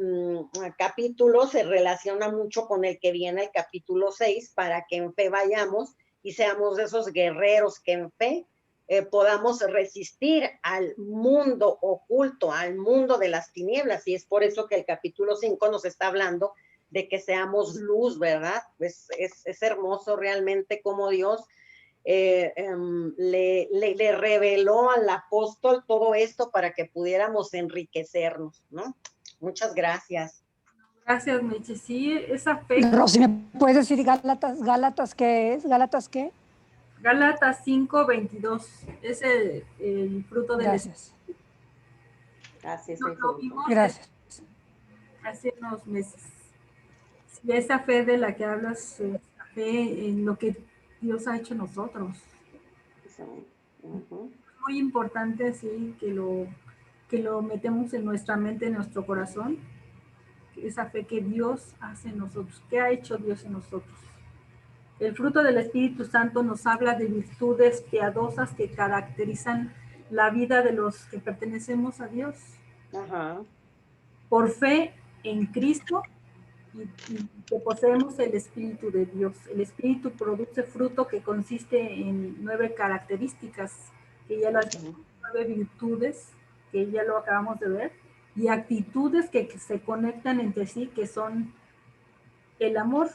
capítulo se relaciona mucho con el que viene el capítulo 6, para que en fe vayamos y seamos de esos guerreros que en fe podamos resistir al mundo oculto, al mundo de las tinieblas, y es por eso que el capítulo 5 nos está hablando de que seamos luz, ¿verdad? Pues es hermoso realmente cómo Dios le reveló al apóstol todo esto para que pudiéramos enriquecernos, ¿no? Muchas gracias. Gracias, Meche. Sí, esa fe. Rosy, ¿me puedes decir Gálatas qué es? ¿Gálatas qué? Gálatas 5:22. Es el fruto del Gracias. Espíritu. Gracias. Lo vimos Gracias. hace unos meses. Sí, esa fe de la que hablas, la fe en lo que Dios ha hecho en nosotros. Uh-huh. Es muy importante, sí, que lo metemos en nuestra mente, en nuestro corazón. Esa fe que Dios hace en nosotros. ¿Qué ha hecho Dios en nosotros? El fruto del Espíritu Santo nos habla de virtudes piadosas que caracterizan la vida de los que pertenecemos a Dios. Ajá. Por fe en Cristo y que poseemos el Espíritu de Dios. El Espíritu produce fruto que consiste en 9 características, que ya las 9 virtudes, que ya lo acabamos de ver, y actitudes que se conectan entre sí, que son el amor.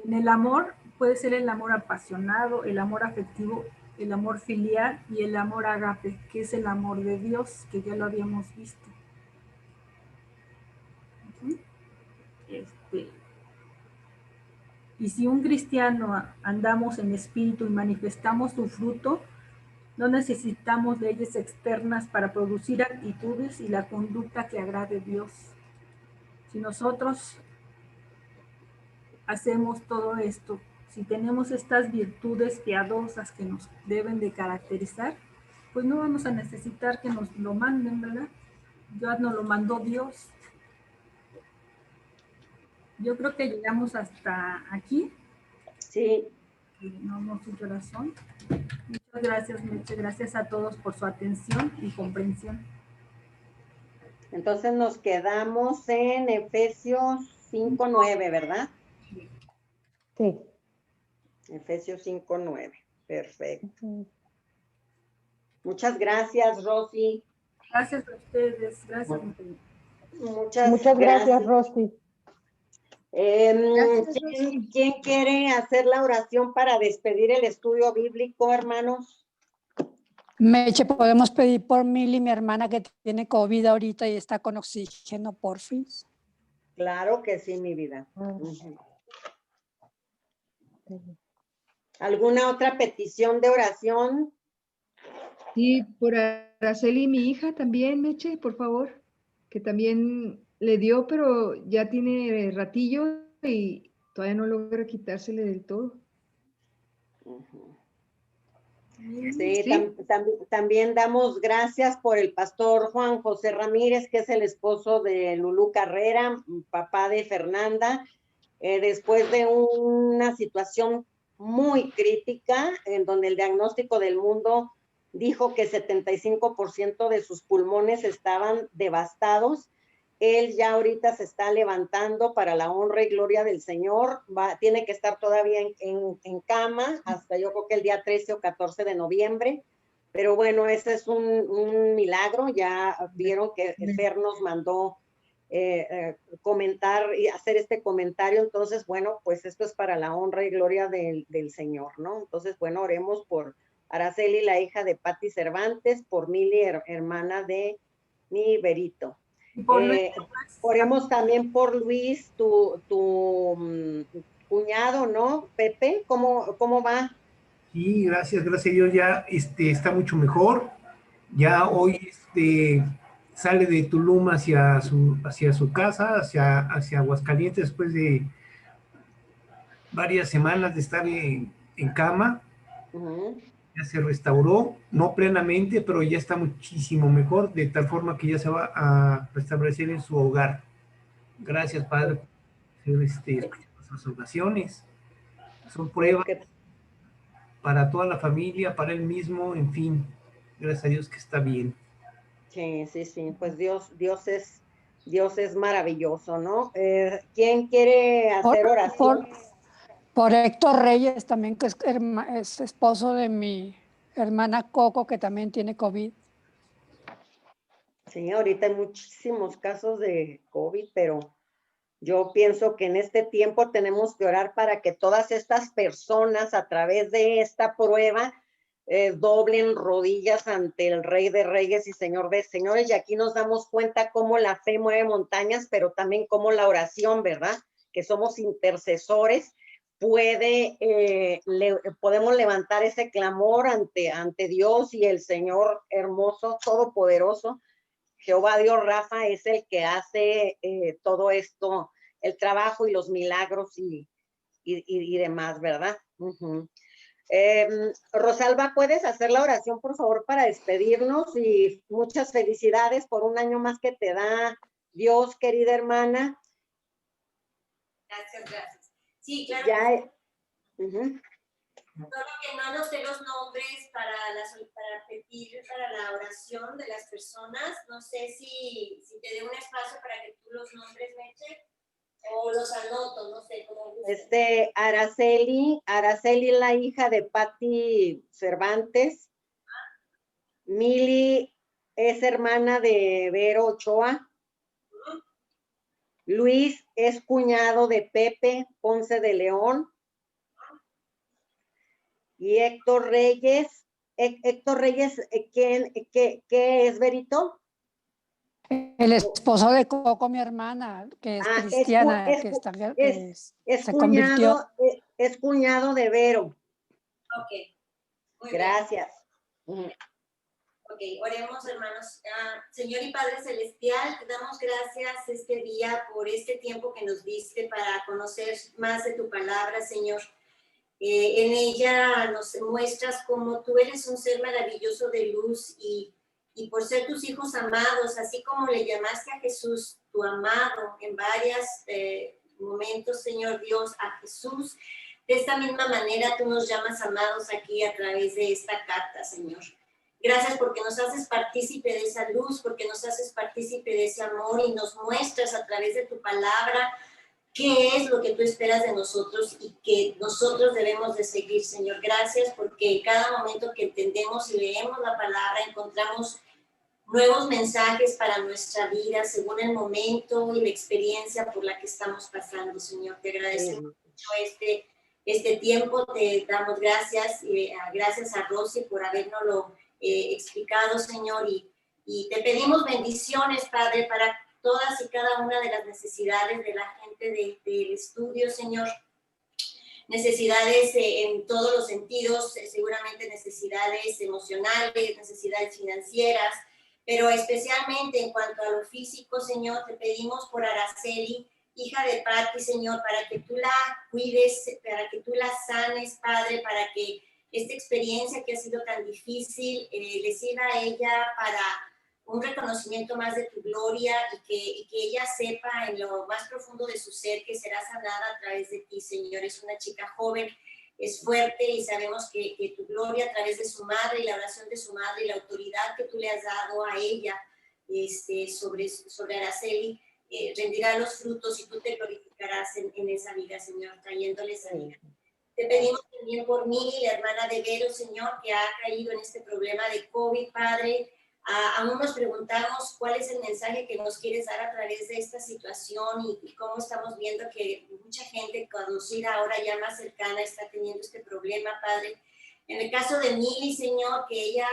En el amor puede ser el amor apasionado, el amor afectivo, el amor filial y el amor ágape, que es el amor de Dios, que ya lo habíamos visto. Y si un cristiano andamos en espíritu y manifestamos su fruto, no necesitamos leyes externas para producir actitudes y la conducta que agrade a Dios. Si nosotros hacemos todo esto, si tenemos estas virtudes piadosas que nos deben de caracterizar, pues no vamos a necesitar que nos lo manden, ¿verdad? Ya nos lo mandó Dios. Yo creo que llegamos hasta aquí. Sí. No, no, su corazón. Muchas gracias, muchas gracias a todos por su atención y comprensión. Entonces nos quedamos en Efesios 5:9, ¿verdad? Sí. Efesios 5:9. Perfecto. Muchas gracias, Rosy. Gracias a ustedes. Gracias. Muchas gracias, Rosy. ¿Quién quiere hacer la oración para despedir el estudio bíblico, hermanos? Meche, podemos pedir por Mili, mi hermana que tiene COVID ahorita y está con oxígeno, porfis. Claro que sí, mi vida. ¿Alguna otra petición de oración? Sí, por Araceli, mi hija también, Meche, por favor, que también le dio, pero ya tiene ratillo y todavía no logra quitársele del todo. Sí, también damos gracias por el pastor Juan José Ramírez, que es el esposo de Lulú Carrera, papá de Fernanda, después de una situación muy crítica, en donde el diagnóstico del mundo dijo que 75% de sus pulmones estaban devastados. Él ya ahorita se está levantando para la honra y gloria del Señor. Tiene que estar todavía en cama hasta yo creo que el día 13 o 14 de noviembre. Pero bueno, ese es un milagro. Ya vieron que Fer nos mandó comentar y hacer este comentario. Entonces, bueno, pues esto es para la honra y gloria del Señor, ¿no? Entonces, bueno, oremos por Araceli, la hija de Patti Cervantes, por Mili, hermana de mi Berito. Oremos también por Luis, tu cuñado, ¿no, Pepe? ¿Cómo va? Sí, gracias a Dios ya está mucho mejor. Ya hoy sale de Tulum hacia su casa, hacia Aguascalientes, después de varias semanas de estar en cama. Ya se restauró, no plenamente, pero ya está muchísimo mejor, de tal forma que ya se va a restablecer en su hogar. Gracias, Padre, por nuestras oraciones. Son pruebas para toda la familia, para él mismo, en fin. Gracias a Dios que está bien. Sí, pues Dios es maravilloso, ¿no? ¿Quién quiere hacer oración? Por Héctor Reyes también, que es esposo de mi hermana Coco, que también tiene COVID. Sí, ahorita hay muchísimos casos de COVID, pero yo pienso que en este tiempo tenemos que orar para que todas estas personas a través de esta prueba doblen rodillas ante el Rey de Reyes y Señor de Señores. Y aquí nos damos cuenta cómo la fe mueve montañas, pero también cómo la oración, ¿verdad? Que somos intercesores, podemos levantar ese clamor ante Dios, y el Señor hermoso, todopoderoso, Jehová Dios Rafa, es el que hace todo esto, el trabajo y los milagros y demás, ¿verdad? Rosalba, ¿puedes hacer la oración, por favor, para despedirnos? Y muchas felicidades por un año más que te da Dios, querida hermana. Gracias. Sí, claro. Ya, Solo que no anoté los nombres para pedir para la oración de las personas. No sé si te dé un espacio para que tú los nombres, Meche, o los anoto, no sé cómo. Araceli, la hija de Patti Cervantes. Mili es hermana de Vero Ochoa. Luis es cuñado de Pepe Ponce de León. Y Héctor Reyes Héctor Reyes, ¿qué es, Berito? El esposo de Coco, mi hermana, que es cristiana, se convirtió. Es cuñado de Vero. Ok. Muy Gracias. bien. Ok, oremos, hermanos. Señor y Padre Celestial, te damos gracias este día por este tiempo que nos diste para conocer más de tu palabra, Señor. En ella nos muestras cómo tú eres un ser maravilloso de luz y por ser tus hijos amados, así como le llamaste a Jesús tu amado en varios momentos, Señor Dios, a Jesús. De esta misma manera tú nos llamas amados aquí a través de esta carta, Señor. Gracias porque nos haces partícipe de esa luz, porque nos haces partícipe de ese amor y nos muestras a través de tu palabra qué es lo que tú esperas de nosotros y que nosotros debemos de seguir, Señor. Gracias porque en cada momento que entendemos y leemos la palabra encontramos nuevos mensajes para nuestra vida según el momento y la experiencia por la que estamos pasando, Señor. Te agradecemos mucho este tiempo, te damos gracias, gracias a Rosy por habernoslo explicado, Señor, y te pedimos bendiciones, Padre, para todas y cada una de las necesidades de la gente del estudio, Señor. Necesidades en todos los sentidos, seguramente necesidades emocionales, necesidades financieras, pero especialmente en cuanto a lo físico, Señor, te pedimos por Araceli, hija de Patti, Señor, para que tú la cuides, para que tú la sanes, Padre, para que esta experiencia que ha sido tan difícil le sirva a ella para un reconocimiento más de tu gloria y que ella sepa en lo más profundo de su ser que será sanada a través de ti, Señor. Es una chica joven, es fuerte y sabemos que tu gloria a través de su madre y la oración de su madre y la autoridad que tú le has dado a ella sobre Araceli, rendirá los frutos y tú te glorificarás en esa vida, Señor, trayéndole sanidad. Te pedimos también por Mili, la hermana de Vero, Señor, que ha caído en este problema de COVID, Padre. Aún nos preguntamos cuál es el mensaje que nos quieres dar a través de esta situación y cómo estamos viendo que mucha gente conocida ahora ya más cercana está teniendo este problema, Padre. En el caso de Mili, Señor, que ella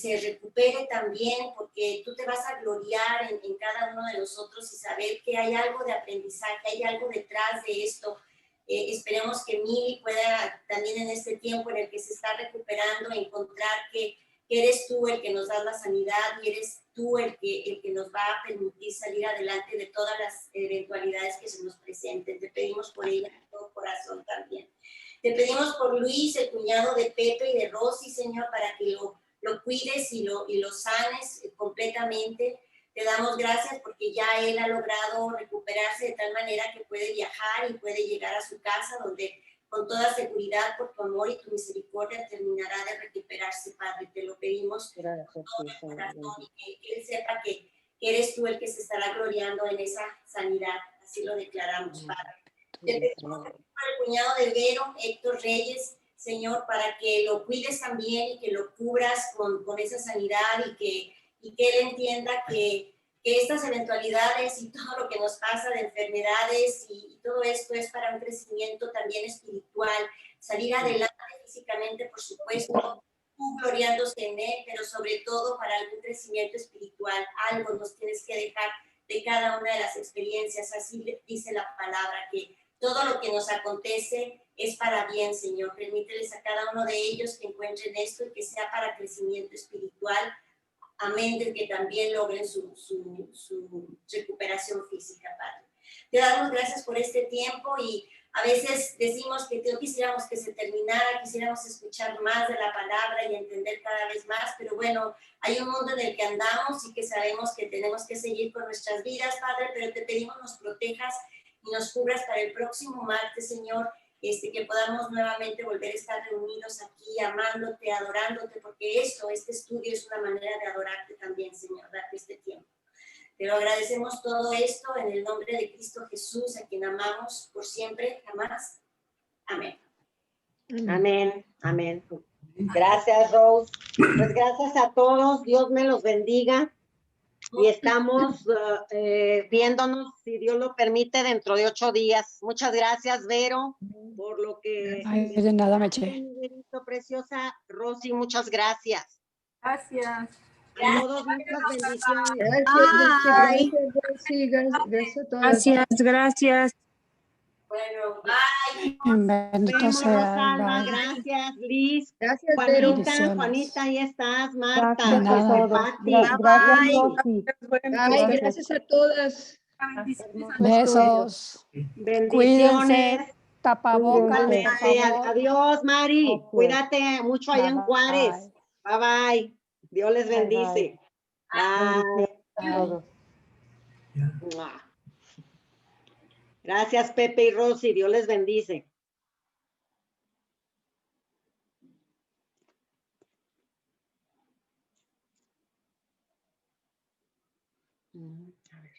se recupere también, porque tú te vas a gloriar en cada uno de nosotros y saber que hay algo de aprendizaje, hay algo detrás de esto. Esperemos que Mili pueda también en este tiempo en el que se está recuperando encontrar que eres tú el que nos da la sanidad y eres tú el que nos va a permitir salir adelante de todas las eventualidades que se nos presenten. Te pedimos por ella de todo corazón también. Te pedimos por Luis, el cuñado de Pepe y de Rosy, Señor, para que lo cuides y lo sanes completamente. Te damos gracias porque ya él ha logrado recuperarse de tal manera que puede viajar y puede llegar a su casa donde con toda seguridad por tu amor y tu misericordia terminará de recuperarse, Padre. Te lo pedimos con todo el corazón y que él sepa que eres tú el que se estará gloriando en esa sanidad. Así lo declaramos, Padre. Te pedimos por el cuñado de Vero, Héctor Reyes, Señor, para que lo cuides también y que lo cubras con esa sanidad y que él entienda que estas eventualidades y todo lo que nos pasa de enfermedades y todo esto es para un crecimiento también espiritual, salir adelante físicamente, por supuesto, tú gloriándose en él, pero sobre todo para algún crecimiento espiritual. Algo nos tienes que dejar de cada una de las experiencias, así dice la palabra, que todo lo que nos acontece es para bien, Señor. Permíteles a cada uno de ellos que encuentren esto y que sea para crecimiento espiritual. Amén, de que también logren su recuperación física, Padre. Te damos gracias por este tiempo y a veces decimos que no quisiéramos que se terminara, quisiéramos escuchar más de la palabra y entender cada vez más, pero bueno, hay un mundo en el que andamos y que sabemos que tenemos que seguir con nuestras vidas, Padre, pero te pedimos nos protejas y nos cubras para el próximo martes, Señor, que podamos nuevamente volver a estar reunidos aquí, amándote, adorándote, porque este estudio es una manera de adorarte también, Señor, darte este tiempo. Te lo agradecemos todo esto en el nombre de Cristo Jesús, a quien amamos por siempre, jamás. Amén. Amén, amén. Gracias, Rose. Pues gracias a todos, Dios me los bendiga. Y estamos viéndonos, si Dios lo permite, dentro de 8 días. Muchas gracias, Vero, por lo que... Ay, de nada, Meche. Listo, preciosa. Rosy, muchas gracias. Gracias. A todos muchas bendiciones. Gracias, Meche, Ay. gracias, Rosy, gracias a todas. Gracias, gracias. Bueno, bye. Bendito Vemos, sea. Rosalba, Bye. gracias, Liz. Gracias, Vero. Juanita, Juanita, ahí estás, Marta, De Gracias a nada. todos. Pati. Gracias, Bye. Rosy. Ay, Gracias. gracias a todas. Hermoso estudio. Besos. Bendiciones. Cuídense. Tapabocas, Cuídense. por Cuídense. favor. Adiós, Mari. Ok. Cuídate mucho allá en Bye, Juárez. Bye, bye. Dios les Bye, bendice. Bye. Bendiciones a bye. todos. Mua. Gracias, Pepe y Rosy. Dios les bendice. A ver.